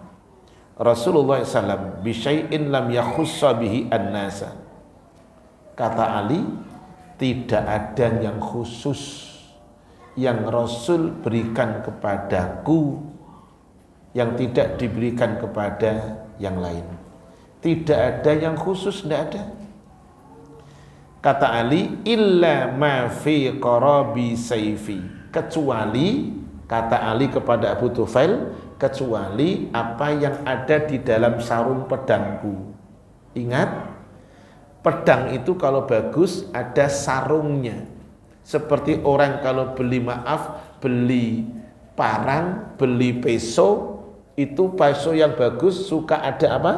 Rasulullah SAW bi syai'in lam yakhussa bihi an-nasa. Kata Ali, tidak ada yang khusus yang Rasul berikan kepadaku yang tidak diberikan kepada yang lain. Tidak ada yang khusus, tidak ada. Kata Ali, illa ma fi qarabi sayfi, kecuali, kata Ali kepada Abu Tufail, kecuali apa yang ada di dalam sarung pedangku. Ingat, pedang itu kalau bagus ada sarungnya. Seperti orang kalau beli beli parang, beli peso, itu peso yang bagus suka ada apa?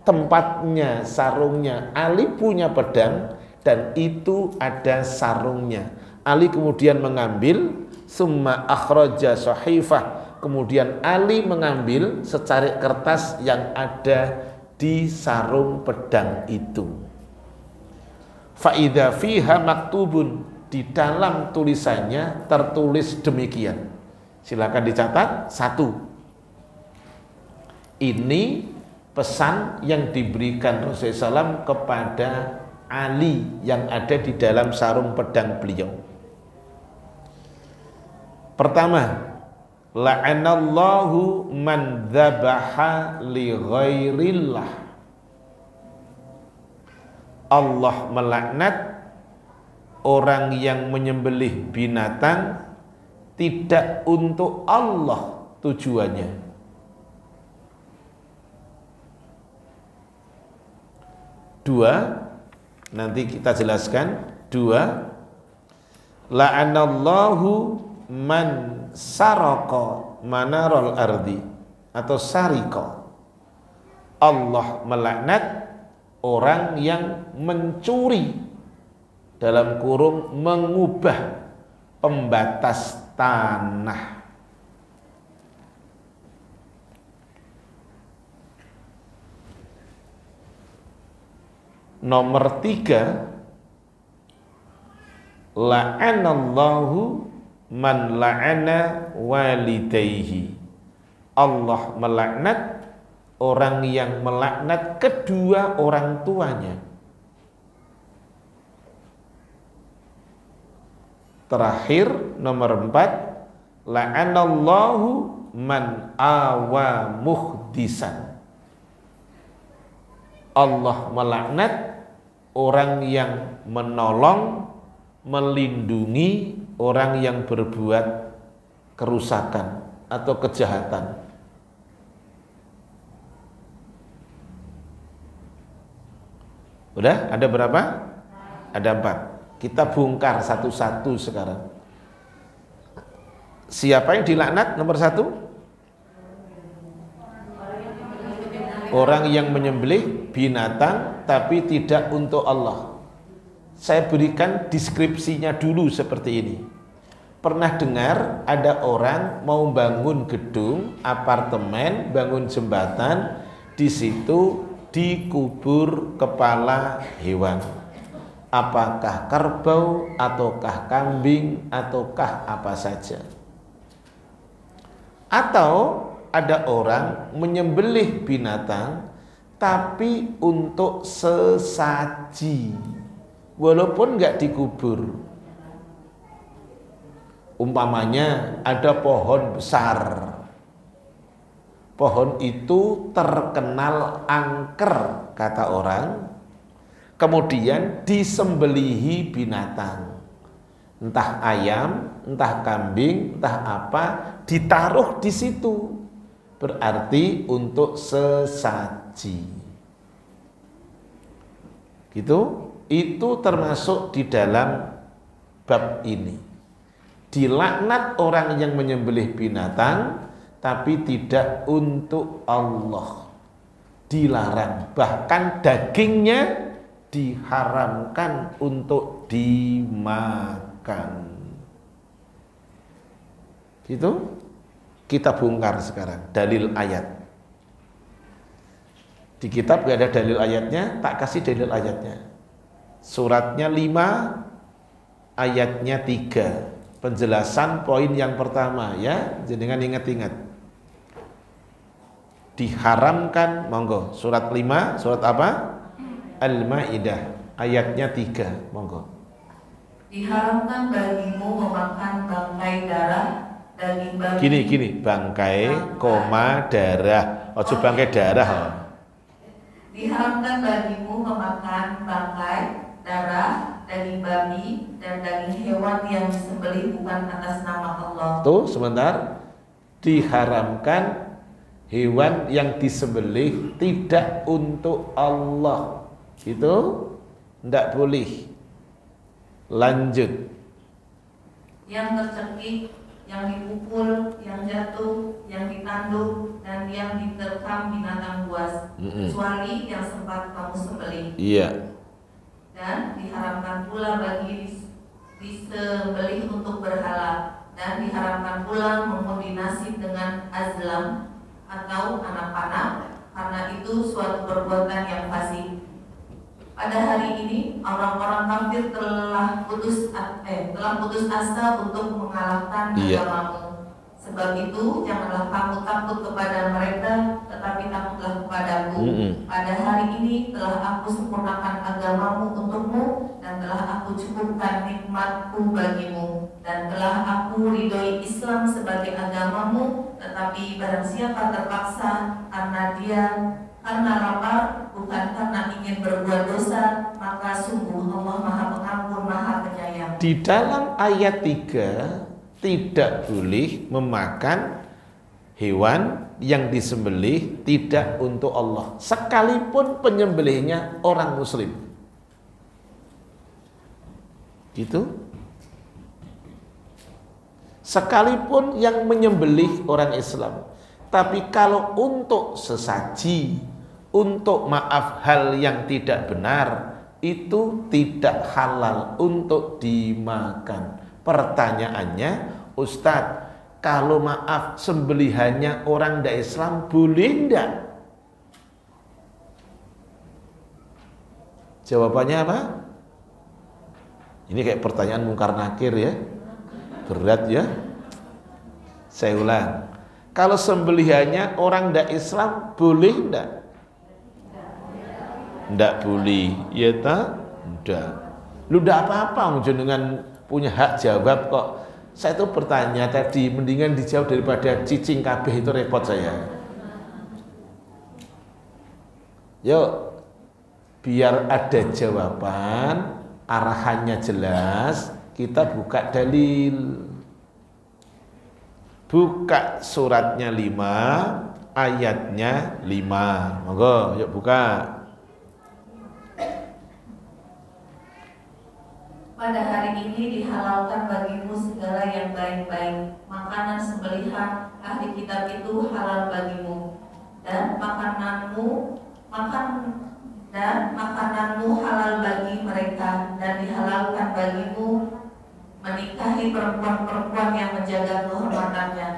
Tempatnya, sarungnya. Ali punya pedang dan itu ada sarungnya. Ali kemudian mengambil, summa akhraja sahifah, kemudian Ali mengambil secarik kertas yang ada di sarung pedang itu. Fa idza fiha maktubun, di dalam tulisannya tertulis demikian. Silakan dicatat. 1. Ini pesan yang diberikan Rasulullah SAW kepada Ali yang ada di dalam sarung pedang beliau. Pertama, la'anallahu man dzabaha li ghairillah. Allah melaknat orang yang menyembelih binatang tidak untuk Allah tujuannya. 2, nanti kita jelaskan. 2, la'anallahu man saraka manarul ardi atau sarika. Allah melaknat orang yang mencuri, dalam kurung mengubah pembatas tanah. Nomor 3, la'anallahu man la'ana walidayhi. Allah melaknat orang yang melaknat kedua orang tuanya. Terakhir, nomor 4, la'anallahu man awa muhdisan. Allah melaknat orang yang menolong, melindungi orang yang berbuat kerusakan atau kejahatan. Udah? Ada berapa? Ada 4. Kita bongkar satu-satu sekarang. Siapa yang dilaknat? Nomor 1, orang yang menyembelih binatang tapi tidak untuk Allah. Saya berikan deskripsinya dulu seperti ini. Pernah dengar ada orang mau bangun gedung, apartemen, bangun jembatan, di situ dikubur kepala hewan. Apakah kerbau, ataukah kambing, ataukah apa saja. Atau ada orang menyembelih binatang tapi untuk sesaji, walaupun nggak dikubur. Umpamanya ada pohon besar, pohon itu terkenal angker kata orang, kemudian disembelihi binatang, entah ayam, entah kambing, entah apa, ditaruh di situ, berarti untuk sesaji. Gitu, itu termasuk di dalam bab ini. Dilaknat orang yang menyembelih binatang tapi tidak untuk Allah, dilarang, bahkan dagingnya diharamkan untuk dimakan. Itu kita bongkar sekarang dalil ayat. Di kitab gak ada dalil ayatnya, tak kasih dalil ayatnya. Suratnya 5, ayatnya 3. Penjelasan poin yang pertama ya, jenengan ingat-ingat. Diharamkan, monggo. Surat 5, surat apa? Al-Maidah, ayatnya 3, monggo. Diharamkan bagimu memakan bangkai darah, daging babi. Gini, bangkai, koma, darah. Ojo bangkai darah. Diharamkan bagimu memakan bangkai, darah, daging babi, dan daging hewan yang disembelih bukan atas nama Allah. Tuh, sebentar. Diharamkan hewan yang disembelih tidak untuk Allah. Itu tidak boleh. Lanjut. Yang tercekik, yang dipukul, yang jatuh, yang ditanduk, dan yang diterkam binatang buas, kecuali yang sempat kamu sembelih. Iya. Dan diharamkan pula bagi disembelih untuk berhala, dan diharamkan pula mengkoordinasi dengan azlam atau anak panah, karena itu suatu perbuatan yang fasik. Pada hari ini orang-orang kafir telah putus asa untuk mengalahkan agamamu. Sebab itu janganlah kamu takut kepada mereka, tetapi takutlah kepadaku. Pada hari ini telah aku sempurnakan agamamu untukmu, dan telah aku cukupkan nikmatku bagimu, dan telah aku ridhoi Islam sebagai agamamu. Tetapi barang siapa terpaksa karena lapar, bukan karena ingin berbuat dosa, maka sungguh Allah Maha Pengampun, Maha Penyayang. Di dalam ayat 3 tidak boleh memakan hewan yang disembelih tidak untuk Allah, sekalipun penyembelihnya orang muslim. Gitu. Sekalipun yang menyembelih orang Islam. Tapi kalau untuk sesaji, untuk maaf hal yang tidak benar, itu tidak halal untuk dimakan. Pertanyaannya, Ustadz, kalau maaf sembelihannya orang tidak Islam boleh enggak? Jawabannya apa? Ini kayak pertanyaan mungkar nakir ya. Berat ya. Saya ulang. Kalau sembelihannya orang tidak Islam boleh enggak? Enggak boleh. Ya tak? Enggak. Lu enggak apa-apa jenengan punya hak jawab kok. Saya tuh bertanya tadi, mendingan dijawab daripada cicing kabeh, itu repot saya. Yuk, biar ada jawaban, arahannya jelas, kita buka dalil. Buka suratnya 5, ayatnya 5. Monggo, yuk buka. Pada hari ini dihalalkan bagimu segala yang baik-baik. Makanan sembelihan ahli kitab itu halal bagimu, dan makananmu halal bagi mereka, dan dihalalkan bagimu menikahi memilih perempuan-perempuan yang menjaga kehormatannya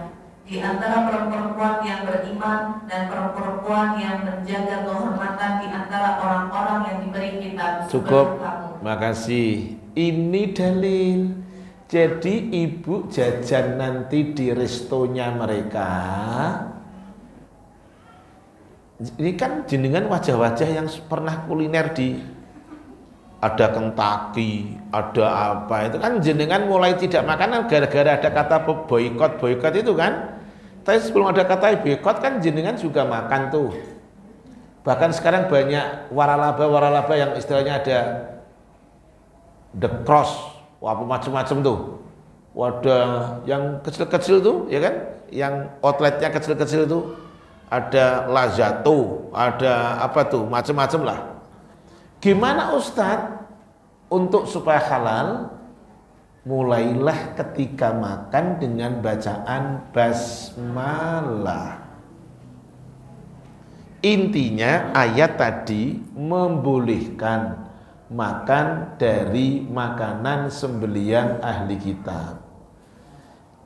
di antara perempuan yang beriman dan perempuan yang menjaga kehormatan di antara orang-orang yang diberi kitab. Cukup, makasih. Ini dalil. Jadi ibu jajan nanti di restonya mereka. Ini kan jenengan wajah-wajah yang pernah kuliner di, ada Kentucky, ada apa, itu kan jenengan mulai tidak makan gara-gara ada kata boykot itu kan. Tapi sebelum ada kata boykot kan jenengan juga makan tuh. Bahkan sekarang banyak waralaba yang istilahnya ada the cross, apa macam-macam tuh. Wadah yang kecil-kecil tuh, ya kan? Yang outletnya kecil-kecil tuh. Ada Lazato, ada apa tuh, macam-macam lah. Gimana Ustadz untuk supaya halal? Mulailah ketika makan dengan bacaan basmalah. Intinya ayat tadi membolehkan makan dari makanan sembelihan ahli kitab.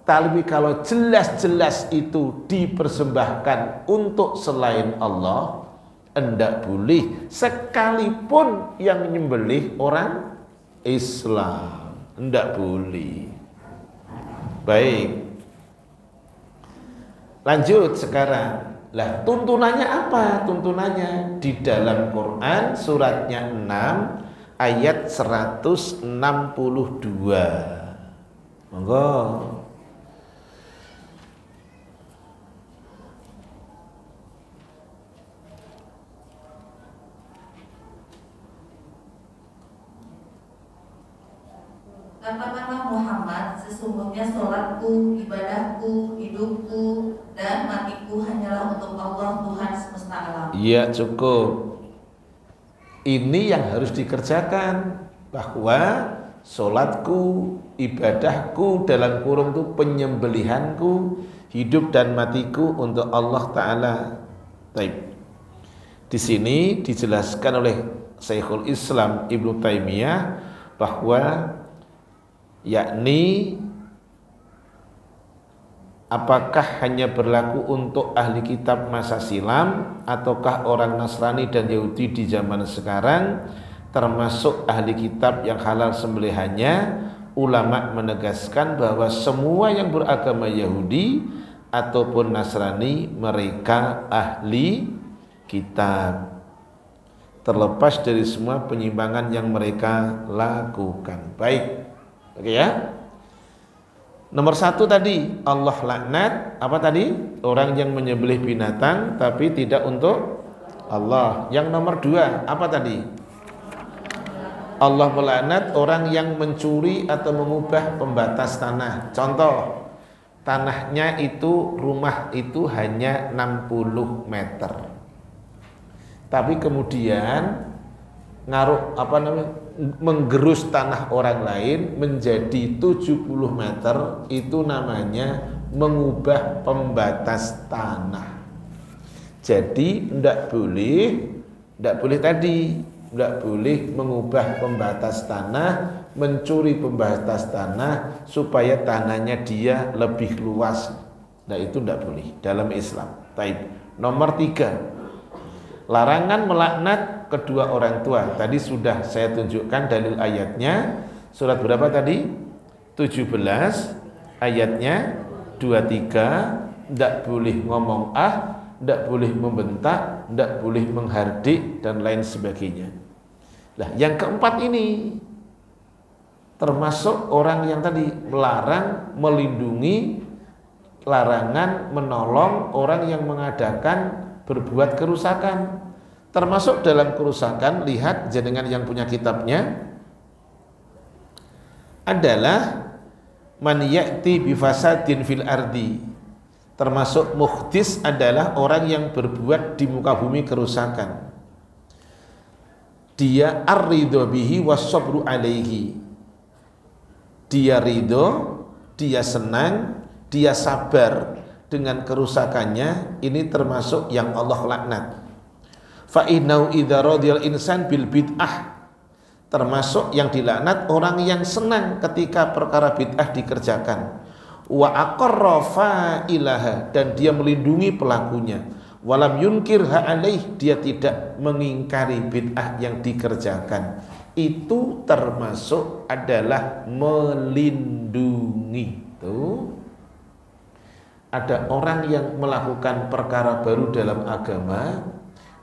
Tapi kalau jelas-jelas itu dipersembahkan untuk selain Allah, enggak boleh, sekalipun yang menyembelih orang Islam, enggak boleh. Baik, lanjut sekarang. Lah tuntunannya apa? Tuntunannya di dalam Quran suratnya 6 ayat 162. Monggo. Katakanlah Muhammad, sesungguhnya sholatku, ibadahku, hidupku, dan matiku hanyalah untuk Allah Tuhan semesta alam. Iya, cukup. Ini yang harus dikerjakan, bahwa sholatku, ibadahku, dalam kurung itu penyembelihanku, hidup dan matiku untuk Allah Ta'ala. Baik. Di sini dijelaskan oleh Syekhul Islam Ibnu Taimiyah bahwa yakni apakah hanya berlaku untuk ahli kitab masa silam ataukah orang Nasrani dan Yahudi di zaman sekarang termasuk ahli kitab yang halal sembelihannya. Ulama menegaskan bahwa semua yang beragama Yahudi ataupun Nasrani mereka ahli kitab, terlepas dari semua penyimpangan yang mereka lakukan. Baik. Oke ya. Nomor 1 tadi Allah laknat apa tadi? Orang yang menyembelih binatang tapi tidak untuk Allah. Yang nomor 2 apa tadi? Allah melaknat orang yang mencuri atau mengubah pembatas tanah. Contoh, tanahnya itu, rumah itu hanya 60 meter. Tapi kemudian ngaruh menggerus tanah orang lain menjadi 70 meter, itu namanya mengubah pembatas tanah. Jadi tidak boleh mengubah pembatas tanah, mencuri pembatas tanah supaya tanahnya dia lebih luas. Nah itu tidak boleh dalam Islam. Taib. Nomor 3, larangan melaknat kedua orang tua. Tadi sudah saya tunjukkan dalil ayatnya. Surat berapa tadi? 17 ayatnya 23. Tidak boleh ngomong tidak boleh membentak, tidak boleh menghardik dan lain sebagainya. Nah yang keempat ini termasuk orang yang tadi melarang, melindungi, larangan menolong orang yang mengadakan berbuat kerusakan. Termasuk dalam kerusakan, lihat jenengan yang punya kitabnya, adalah man ya'ti bifasadin fil ardi. Termasuk muhdis adalah orang yang berbuat di muka bumi kerusakan. Dia ar-ridho bihi was-sabru alaihi. Dia ridho, dia senang, dia sabar dengan kerusakannya. Ini termasuk yang Allah laknat. Fa innahu idza radiyal insan bil bid'ah, termasuk yang dilaknat orang yang senang ketika perkara bid'ah dikerjakan. Wa aqarra fa'ilaha, dan dia melindungi pelakunya. Walam yunkirha alaih, dia tidak mengingkari bid'ah yang dikerjakan. Itu termasuk adalah melindungi. Tuh. Ada orang yang melakukan perkara baru dalam agama,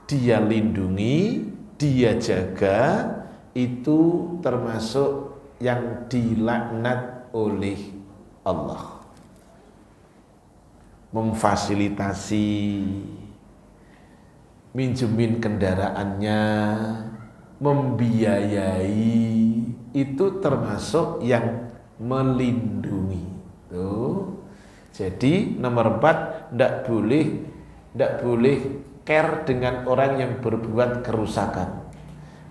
dia lindungi, dia jaga, itu termasuk yang dilaknat oleh Allah. Memfasilitasi, minjemin kendaraannya, membiayai, itu termasuk yang melindungi. Tuh. Jadi nomor 4, tidak boleh care dengan orang yang berbuat kerusakan.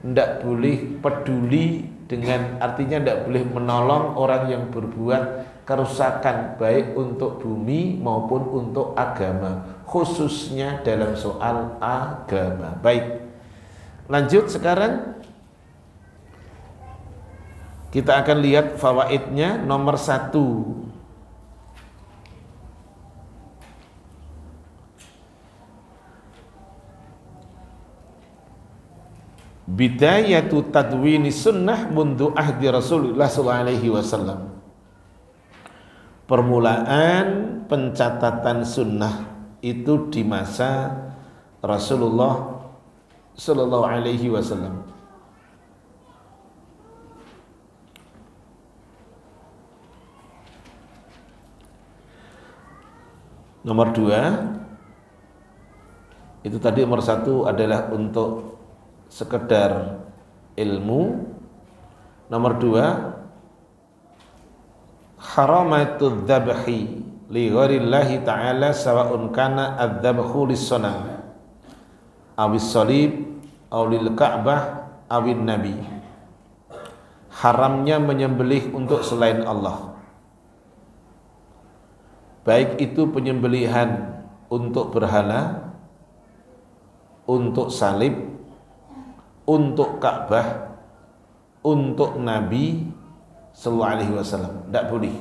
Tidak boleh peduli dengan, artinya tidak boleh menolong orang yang berbuat kerusakan baik untuk bumi maupun untuk agama, khususnya dalam soal agama. Baik, lanjut sekarang kita akan lihat fawaidnya. Nomor 1, bidayatu tadwini sunnah mundu ahdi Rasulullah SAW. Permulaan pencatatan sunnah itu di masa Rasulullah SAW. Nomor 2, itu tadi nomor 1 adalah untuk sekedar ilmu. Nomor 2, haramatud dzabhi li ghairillahi ta'ala sawa'un kana adzabhu lis-sanam awis salib aw lil ka'bah awin nabi. Haramnya menyembelih untuk selain Allah, baik itu penyembelihan untuk berhala, untuk salib, untuk Ka'bah, untuk Nabi sallallahu alaihi wasallam. Tidak boleh.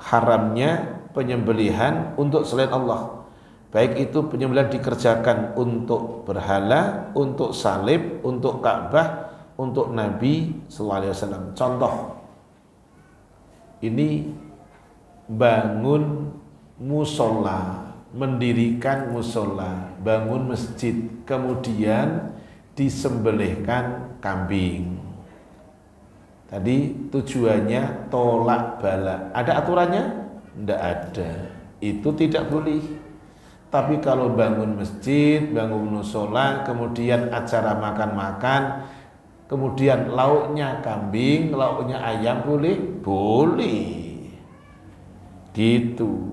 Haramnya penyembelihan untuk selain Allah, baik itu penyembelihan dikerjakan untuk berhala, untuk salib, untuk Ka'bah, untuk Nabi sallallahu alaihi wasallam. Contoh, ini bangun musola, mendirikan musola, bangun masjid, kemudian disembelihkan kambing. Tadi tujuannya tolak bala. Ada aturannya? Tidak ada. Itu tidak boleh. Tapi kalau bangun masjid, bangun musola, kemudian acara makan-makan, kemudian lauknya kambing, lauknya ayam, boleh? Boleh. Gitu.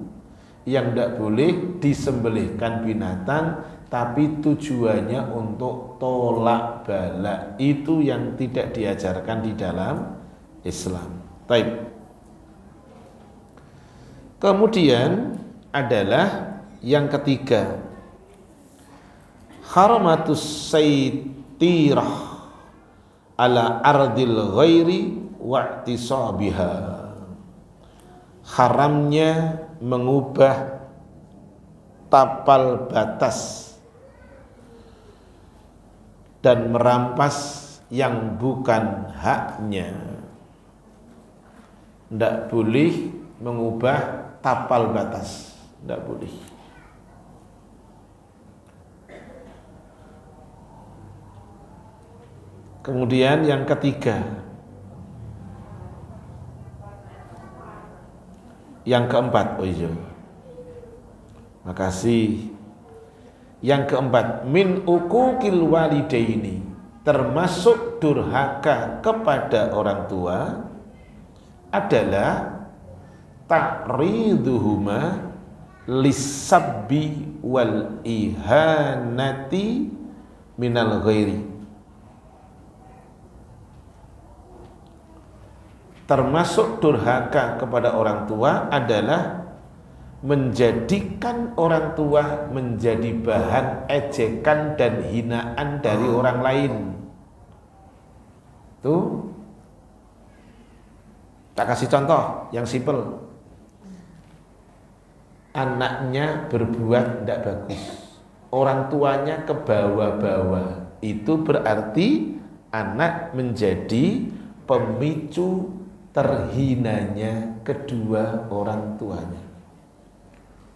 Yang tidak boleh disembelihkan binatang, tapi tujuannya untuk tolak bala. Itu yang tidak diajarkan di dalam Islam. Baik. Kemudian adalah yang ketiga, haramatus saytirah ala ardil ghairi wa'tisabiha. Haramnya mengubah tapal batas dan merampas yang bukan haknya. Tidak boleh mengubah tapal batas, tidak boleh. Kemudian yang ketiga, yang keempat, makasih. Yang keempat, min uquqil walidaini, termasuk durhaka kepada orang tua adalah ta'riduhuma lisabbi wal ihanati minal ghairi. Termasuk durhaka kepada orang tua adalah menjadikan orang tua menjadi bahan ejekan dan hinaan dari orang lain. Tuh, tak kasih contoh yang simpel. Anaknya berbuat tidak bagus, orang tuanya ke bawah-bawah, itu berarti anak menjadi pemicu terhinanya kedua orang tuanya.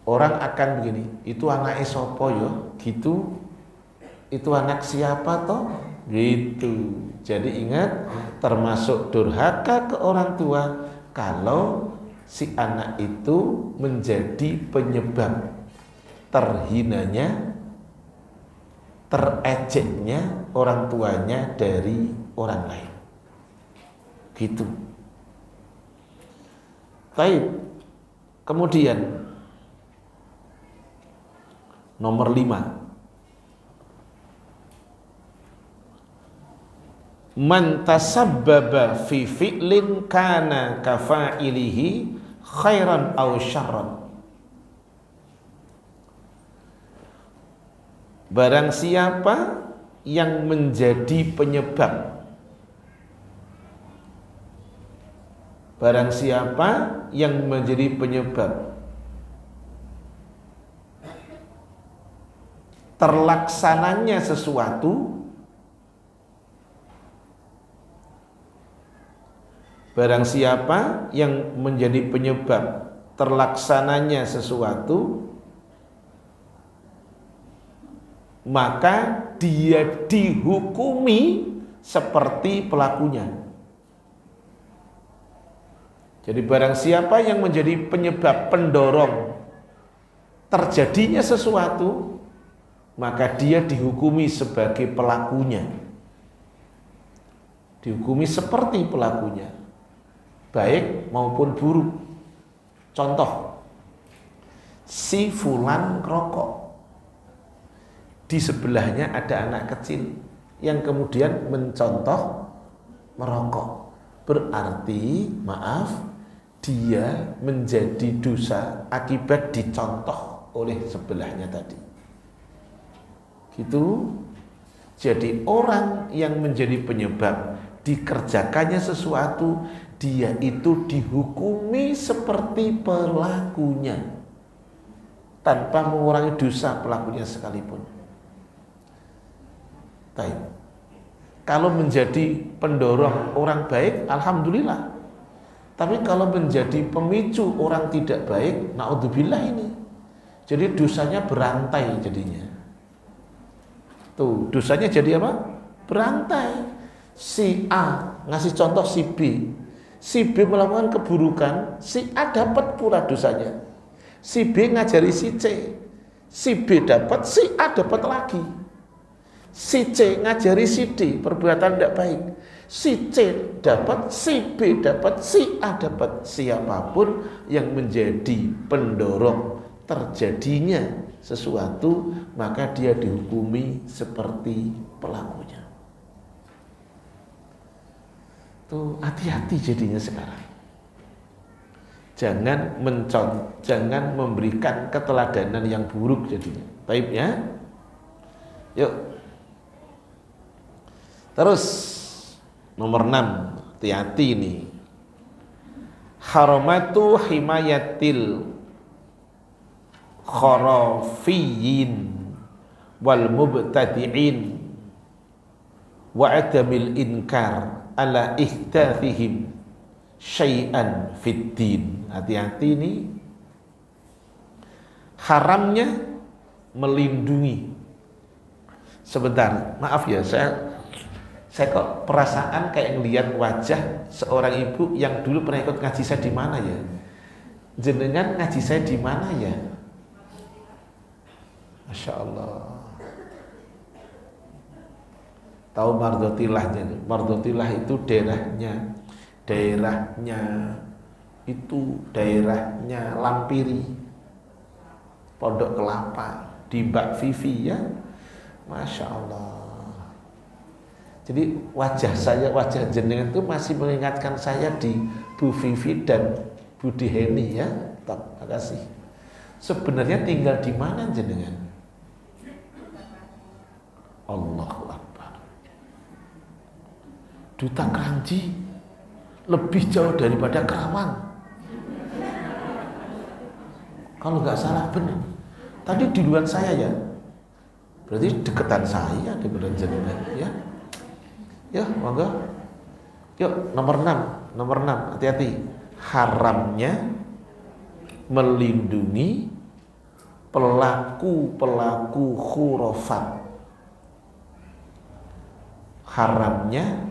Orang akan begini, itu anaknya sopo yo, gitu. Itu anak siapa toh? Gitu. Jadi ingat, termasuk durhaka ke orang tua kalau si anak itu menjadi penyebab terhinanya, terejeknya orang tuanya dari orang lain. Gitu. Baik. Kemudian nomor 5. Man tasabbaba fi fi'lin kana kafa'ilihi khairan aw syarran. Barang siapa yang menjadi penyebab, barang siapa yang menjadi penyebab terlaksananya sesuatu, barang siapa yang menjadi penyebab terlaksananya sesuatu, maka dia dihukumi seperti pelakunya. Jadi barang siapa yang menjadi penyebab pendorong terjadinya sesuatu, maka dia dihukumi sebagai pelakunya. Dihukumi seperti pelakunya, baik maupun buruk. Contoh, si fulan rokok, di sebelahnya ada anak kecil yang kemudian mencontoh merokok, berarti maaf, dia menjadi dosa akibat dicontoh oleh sebelahnya tadi. Gitu. Jadi orang yang menjadi penyebab dikerjakannya sesuatu, dia itu dihukumi seperti pelakunya tanpa mengurangi dosa pelakunya sekalipun. Baik. Kalau menjadi pendorong orang baik, alhamdulillah. Tapi kalau menjadi pemicu orang tidak baik, naudzubillah ini. Jadi dosanya berantai jadinya. Tuh, dosanya jadi apa? Berantai. Si A ngasih contoh si B. Si B melakukan keburukan, si A dapat pula dosanya. Si B ngajari si C. Si B dapat, si A dapat lagi. Si C ngajari si D perbuatan tidak baik. Si C dapat, si B dapat, si A dapat. Siapapun yang menjadi pendorong terjadinya sesuatu, maka dia dihukumi seperti pelakunya. Tuh, hati-hati jadinya sekarang. Jangan memberikan keteladanan yang buruk jadinya. Baik ya. Yuk. Terus nomor 6, hati-hati ini. Haramatu himayatil kharafiyin wal mubtadi'in wa adamil inkar ala ihdathihim syai'an fid din. Hati-hati ini, haramnya melindungi. Sebentar, maaf ya, saya kok perasaan kayak ngelihat wajah seorang ibu yang dulu pernah ikut ngaji saya di mana ya? Jenengan ngaji saya di mana ya? Masya Allah. Tahu Mardotilahnya? Mardotilah itu daerahnya Lampiri, Pondok Kelapa, di Mbak Vivi ya. Masya Allah. Jadi wajah jenengan itu masih mengingatkan saya di Bu Vivi dan Bu Diheni ya. Terima kasih. Sebenarnya tinggal di mana jenengan? Allahu Akbar. Duta Kranji lebih jauh daripada Kerawang. Kalau nggak salah benar. Tadi di luar saya ya. Berarti deketan saya di jenengan ya. Ya, monggo. Yuk, nomor 6, hati-hati. Haramnya melindungi pelaku-pelaku khurafat. Haramnya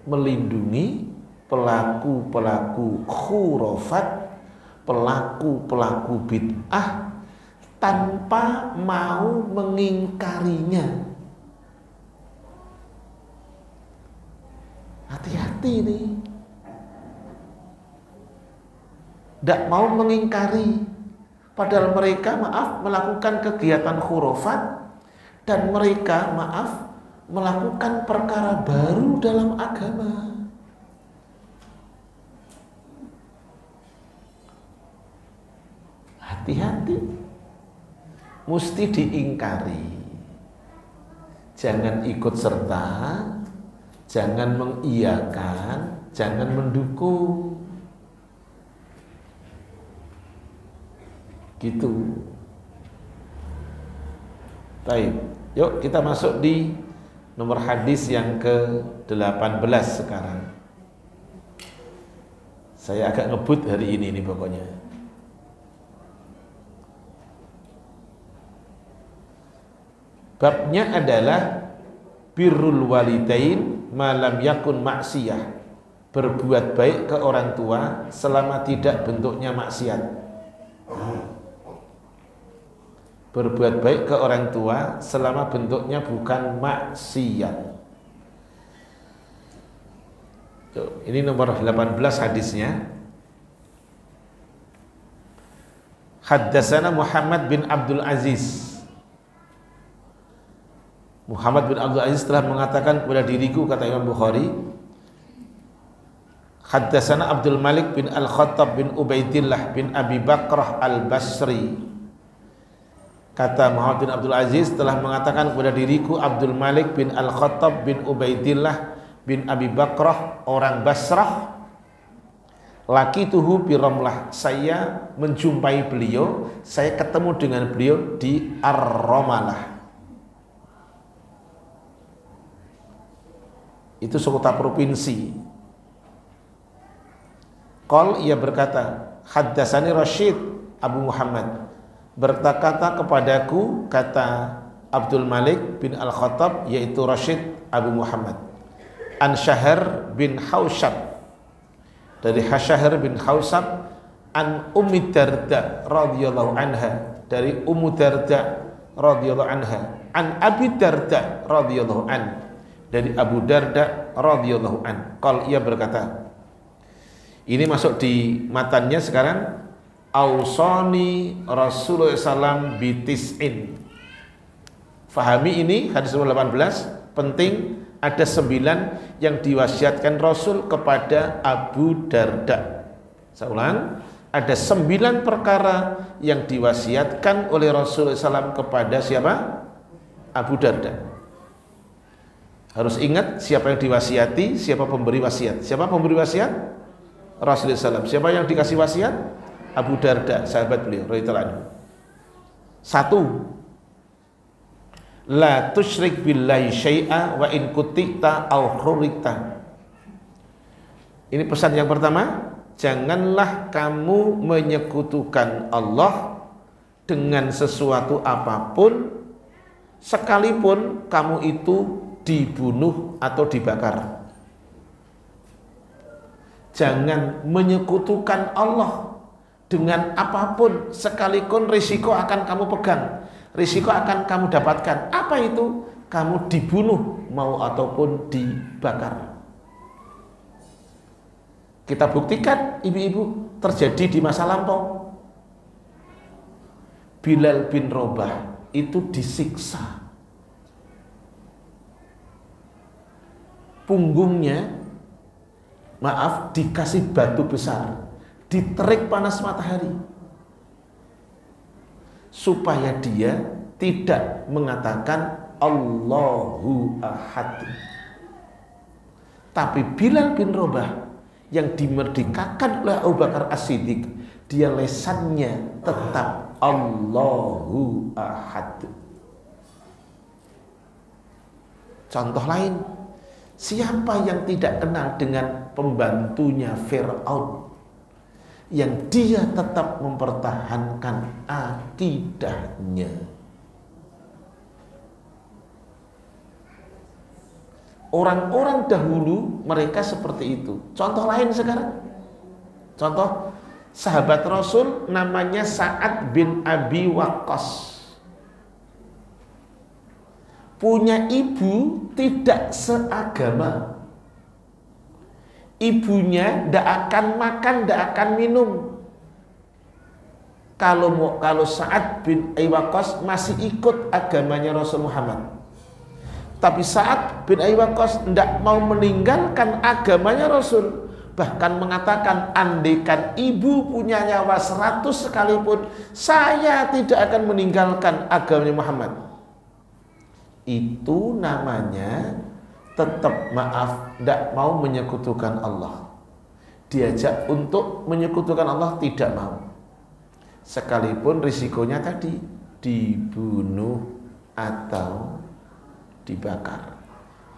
melindungi pelaku-pelaku khurafat, pelaku-pelaku bid'ah tanpa mau mengingkarinya. Hati-hati nih. Tidak mau mengingkari. Padahal mereka melakukan kegiatan khurafat. Dan mereka melakukan perkara baru dalam agama. Hati-hati. Mesti diingkari. Jangan ikut serta. Jangan mengiyakan, jangan mendukung. Gitu. Baik, yuk kita masuk di nomor hadis yang ke-18 sekarang. Saya agak ngebut hari ini pokoknya. Babnya adalah birrul walidain malam yakun maksiyah, berbuat baik ke orang tua selama tidak bentuknya maksiat. Berbuat baik ke orang tua selama bentuknya bukan maksiat. Ini nomor 18 hadisnya. Haddatsana Muhammad bin Abdul Aziz. Muhammad bin Abdul Aziz telah mengatakan kepada diriku, kata Imam Bukhari, haddatsana Abdul Malik bin Al-Khattab bin Ubaidillah bin Abi Bakrah Al-Basri. Kata Muhammad bin Abdul Aziz telah mengatakan kepada diriku Abdul Malik bin Al-Khattab bin Ubaidillah bin Abi Bakrah orang Basrah, laqituhu bi Ramlah, saya menjumpai beliau, saya ketemu dengan beliau di Ar-Ramalah. Itu sekota provinsi. Qal, ia berkata, haddatsani Rashid Abu Muhammad, berkata kepadaku, kata Abdul Malik bin Al-Khattab, yaitu Rashid Abu Muhammad, an Syahr bin Hausyab, dari Syahr bin Hausyab, an Ummi Darda radhiyallahu anha, dari Ummu Darda radhiyallahu anha, an Abi Darda radhiyallahu anhu, dari Abu Darda radhiyallahu an. Qal, ia berkata, ini masuk di matanya sekarang, ausani Rasulullah SAW bitis'in. Fahami ini hadis nomor 18, penting, ada 9 yang diwasiatkan Rasul kepada Abu Darda. Saya ulang, ada 9 perkara yang diwasiatkan oleh Rasulullah SAW kepada siapa? Abu Darda. Harus ingat siapa yang diwasiati, siapa pemberi wasiat. Siapa pemberi wasiat? Rasulullah SAW. Siapa yang dikasih wasiat? Abu Darda, sahabat beliau radhiyallahu anhu. 1. La tusyrik billahi syai'a wa in kutita aw hurrikta. Ini pesan yang pertama, janganlah kamu menyekutukan Allah dengan sesuatu apapun, sekalipun kamu itu dibunuh atau dibakar. Jangan menyekutukan Allah dengan apapun, sekalipun risiko akan kamu pegang, risiko akan kamu dapatkan. Apa itu? Kamu dibunuh mau ataupun dibakar. Kita buktikan, ibu-ibu, terjadi di masa lampau. Bilal bin Rabah itu disiksa. Punggungnya, dikasih batu besar, diterik panas matahari, supaya dia tidak mengatakan Allahu Ahad. Tapi Bilal bin Rabah yang dimerdekakan oleh Abu Bakar As-Siddiq, dia lesannya tetap Allahu Ahad. Contoh lain, siapa yang tidak kenal dengan pembantunya Fir'aun yang dia tetap mempertahankan akidahnya? Orang-orang dahulu mereka seperti itu. Contoh lain sekarang. Contoh sahabat Rasul namanya Sa'ad bin Abi Waqqas. Punya ibu tidak seagama. Ibunya tidak akan makan, tidak akan minum. Kalau Sa'ad bin Abi Waqqas masih ikut agamanya Rasul Muhammad. Tapi Sa'ad bin Abi Waqqas tidak mau meninggalkan agamanya Rasul. Bahkan mengatakan, andaikan ibu punya nyawa 100 sekalipun, saya tidak akan meninggalkan agamanya Muhammad. Itu namanya tetap tidak mau menyekutukan Allah. Diajak untuk menyekutukan Allah, tidak mau. Sekalipun risikonya tadi dibunuh atau dibakar.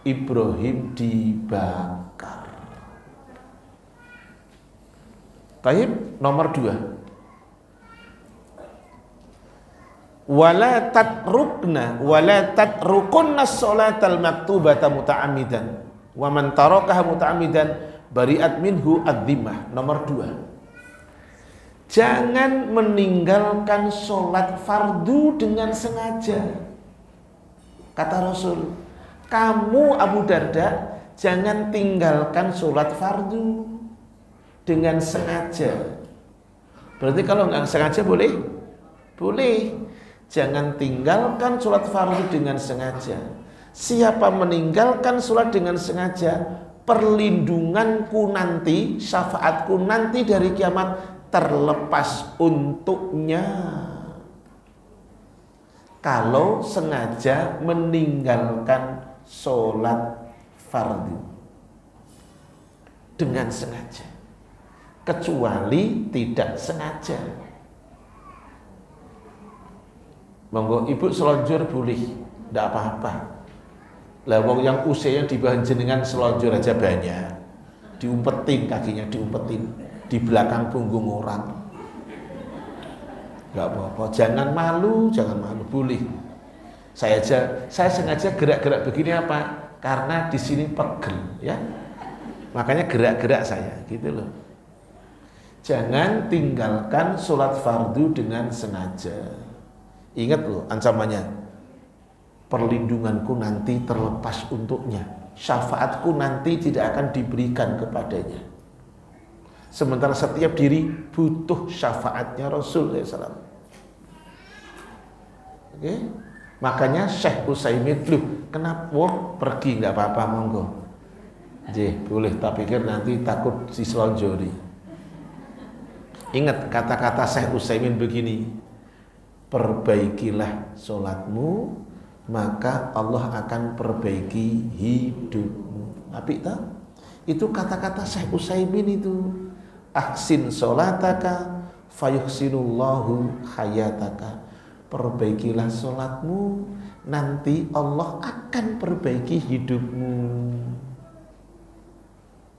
Ibrahim dibakar. Baik, nomor 2. Wala tatrukunna sholatal maktubata muta'ammidan wa man tarakaha muta'ammidan bari'at minhu ad-dhimmah. Nomor 2. Jangan meninggalkan sholat fardu dengan sengaja. Kata Rasul, kamu Abu Darda jangan tinggalkan sholat fardu dengan sengaja. Berarti kalau nggak sengaja boleh? Boleh. Jangan tinggalkan sholat fardu dengan sengaja. Siapa meninggalkan sholat dengan sengaja, perlindunganku nanti, syafaatku nanti dari kiamat terlepas untuknya. Kalau sengaja meninggalkan sholat fardu dengan sengaja, kecuali tidak sengaja. Monggo ibu selonjor boleh, tidak apa-apa. Lah wong yang usianya di bawah jenengan selonjor aja banyak, diumpetin kakinya, diumpetin di belakang punggung orang. Gak apa-apa, jangan malu, boleh. Saya sengaja gerak-gerak begini apa? Karena di sini pegel, ya. Makanya gerak-gerak saya, gitu loh. Jangan tinggalkan sholat fardu dengan sengaja. Ingat loh ancamannya. Perlindunganku nanti terlepas untuknya. Syafaatku nanti tidak akan diberikan kepadanya. Sementara setiap diri butuh syafaatnya Rasul SAW. Oke, makanya Syekh Utsaimin, kenapa pergi nggak apa-apa, monggo. Boleh, tak pikir nanti takut diselonjori. Ingat kata-kata Syekh Utsaimin begini, perbaikilah sholatmu, maka Allah akan perbaiki hidupmu. Apik tak? Itu kata-kata Syekh Utsaimin itu. Ahsin sholataka fayuhsinullahu hayataka. Perbaikilah sholatmu, nanti Allah akan perbaiki hidupmu.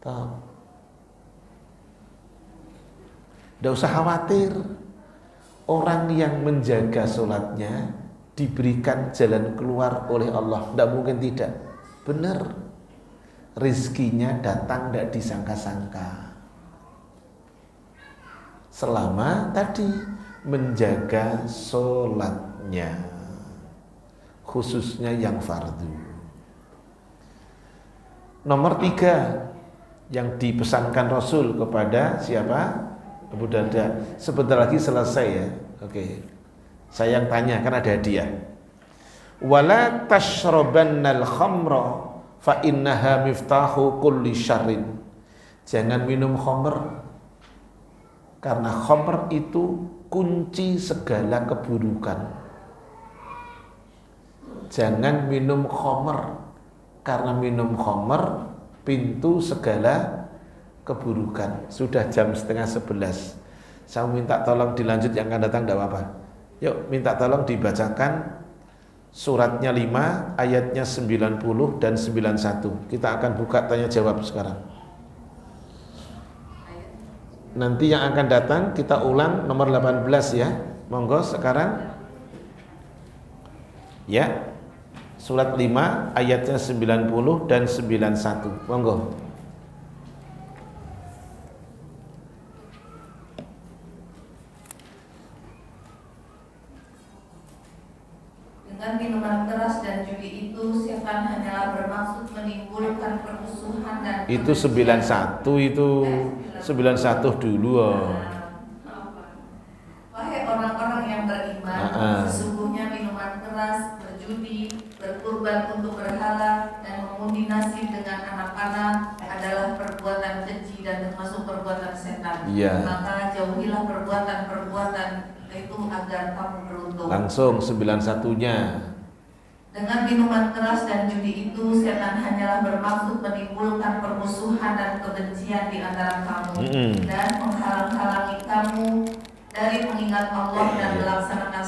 Tahu? Tidak usah khawatir. Orang yang menjaga sholatnya diberikan jalan keluar oleh Allah. Tidak mungkin tidak. Benar. Rizkinya datang tidak disangka-sangka. Selama tadi menjaga sholatnya, khususnya yang fardu. Nomor 3 yang dipesankan Rasul kepada siapa? Abu Darda. Sebentar lagi selesai ya. Oke. Saya yang tanya kan ada hadiah. Wala tashrabannal khamra fa innaha miftahu kulli syarrin. Jangan minum khamr, karena khamr itu kunci segala keburukan. Jangan minum khamr, karena minum khamr pintu segala keburukan. Sudah jam 10:30. Saya minta tolong dilanjut, yang akan datang tidak apa-apa. Yuk, minta tolong dibacakan suratnya 5, ayatnya 90 dan 91. Kita akan buka tanya jawab sekarang. Nanti yang akan datang kita ulang nomor 18 ya. Monggo sekarang. Ya. Surat 5 ayatnya 90 dan 91. Monggo. Dengan minuman keras dan judi itu, setan hanyalah bermaksud menimbulkan permusuhan dan itu 91 itu 91 dulu. Wahai orang-orang yang beriman, sesungguhnya minuman keras, berjudi, berkurban untuk berhala, dan mengundi nasib dengan anak-anak adalah perbuatan keji dan termasuk perbuatan setan. Maka jauhilah perbuatan-perbuatan itu agar kamu beruntung. Langsung 91-nya. Dengan minuman keras dan judi itu, setan hanyalah bermaksud menimbulkan permusuhan dan kebencian di antara kamu dan menghalang-halangi kamu dari mengingat Allah dan melaksanakan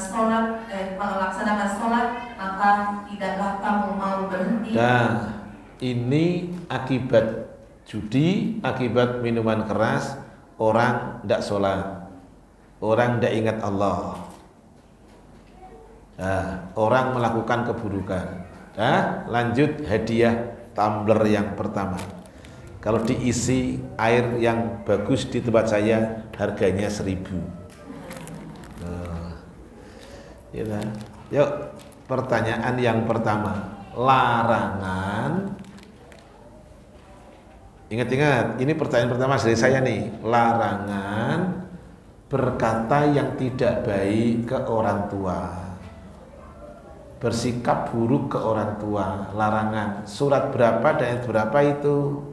sholat, maka tidaklah kamu mau berhenti. Nah, ini akibat judi, akibat minuman keras, orang tidak sholat, orang tidak ingat Allah. Nah, orang melakukan keburukan. Nah, lanjut hadiah tumbler yang pertama. Kalau diisi air yang bagus di tempat saya, harganya 1.000. Nah, yuk, pertanyaan yang pertama. Larangan. Ingat-ingat, ini pertanyaan pertama dari saya nih. Larangan berkata yang tidak baik ke orang tua, bersikap buruk ke orang tua. Larangan. Surat berapa dan ayat berapa itu?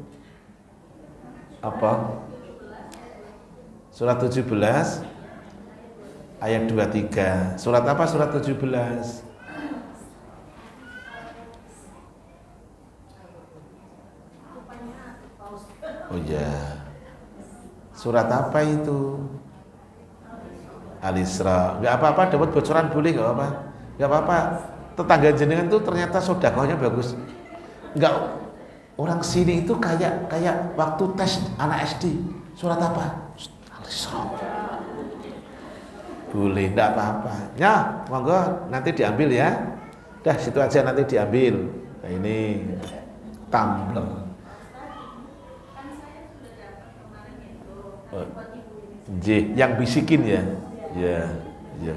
Apa? Surat 17 ayat 23. Surat apa surat 17? Oh ya. Surat apa itu? Al-Isra. Enggak apa-apa, dapat bocoran boleh, enggak apa-apa. Enggak apa-apa. Tetangga jenengan tuh ternyata sedekahnya bagus. Enggak, orang sini itu kayak waktu tes anak SD. Surat apa? Al-Isra. Boleh, enggak apa-apa. Ya, monggo nanti diambil ya. Dah situ aja nanti diambil. Nah, ini tumbler. Yang bisikin ya. Ya.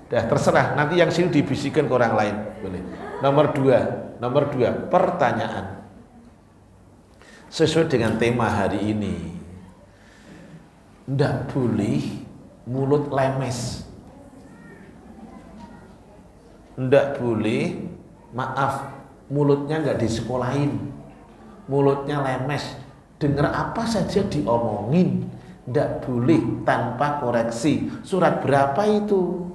Dah terserah, nanti yang sini dibisikin ke orang lain, boleh. Nomor dua, pertanyaan sesuai dengan tema hari ini. Ndak boleh mulut lemes. Ndak boleh, maaf, mulutnya nggak disekolahin, mulutnya lemes, dengar apa saja diomongin. Ndak boleh tanpa koreksi. Surat berapa itu?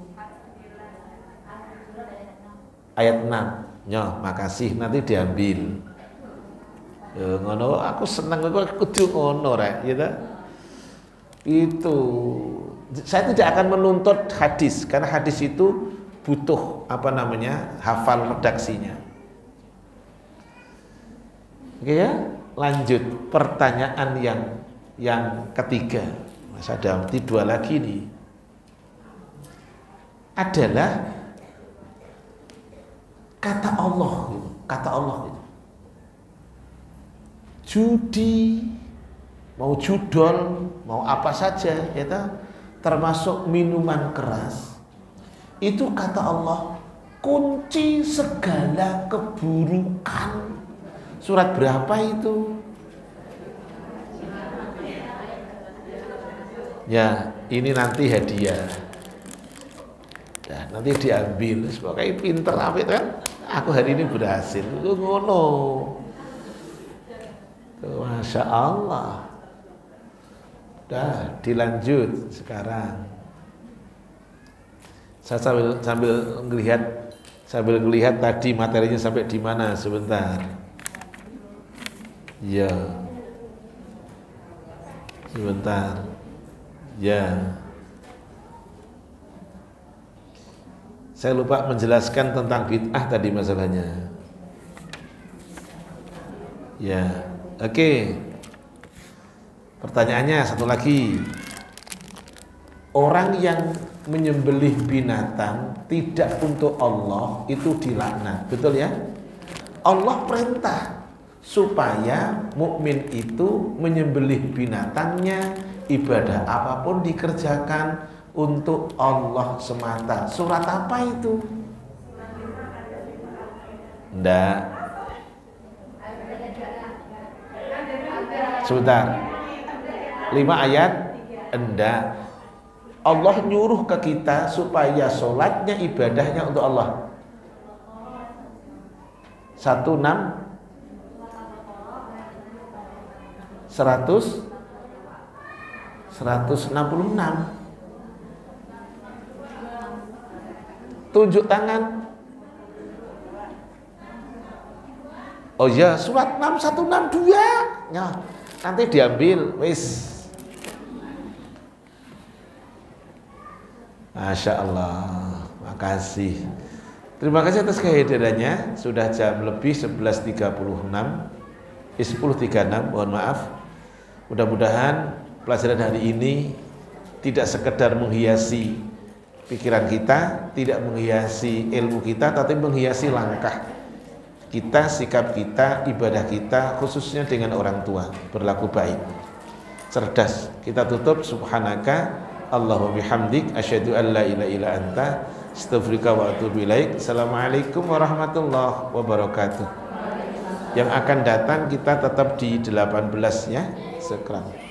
Ayat 6. Nyoh, makasih, nanti diambil. Ya, ngono, aku seneng kok kudu ngono rek, gitu. Itu. Saya tidak akan menuntut hadis karena hadis itu butuh hafal redaksinya. Oke ya, lanjut pertanyaan yang ketiga. Masih ada 2 lagi nih. Adalah kata Allah gitu. Judi, mau judol, mau apa saja, ya, termasuk minuman keras. Itu kata Allah kunci segala keburukan. Surat berapa itu? Ya, ini nanti hadiah. Ya, nanti diambil. Sebagai pinter apa kan? Aku hari ini berhasil. Itu ngono. Tuh, Masya Allah. Dah, dilanjut sekarang. Saya sambil ngelihat tadi materinya sampai di mana sebentar. Ya. Sebentar. Ya. Saya lupa menjelaskan tentang bid'ah tadi masalahnya. Ya. Oke. Pertanyaannya satu lagi. Orang yang menyembelih binatang tidak untuk Allah itu dilaknat. Betul ya? Allah perintah supaya mukmin itu menyembelih binatangnya, ibadah apapun dikerjakan untuk Allah semata. Surat apa itu? Enggak. Sebentar. 5 ayat? Enggak. Allah nyuruh ke kita supaya sholatnya, ibadahnya untuk Allah. 166. Tunjuk tangan. Oh ya, surat 6162. Ya, nanti diambil, wis. Masya Allah, makasih. Terima kasih atas kehadirannya. Sudah jam lebih 11.36, 10.36, mohon maaf. Mudah-mudahan pelajaran hari ini tidak sekedar menghiasi pikiran kita, tidak menghiasi ilmu kita, tapi menghiasi langkah kita, sikap kita, ibadah kita, khususnya dengan orang tua, berlaku baik, cerdas. Kita tutup, subhanaka Allahumma bihamdik, asyhadu an la ilaha illa anta, astaghfiruka wa atubu ilaik. Assalamualaikum warahmatullahi wabarakatuh. Yang akan datang kita tetap di 18 ya, sekarang.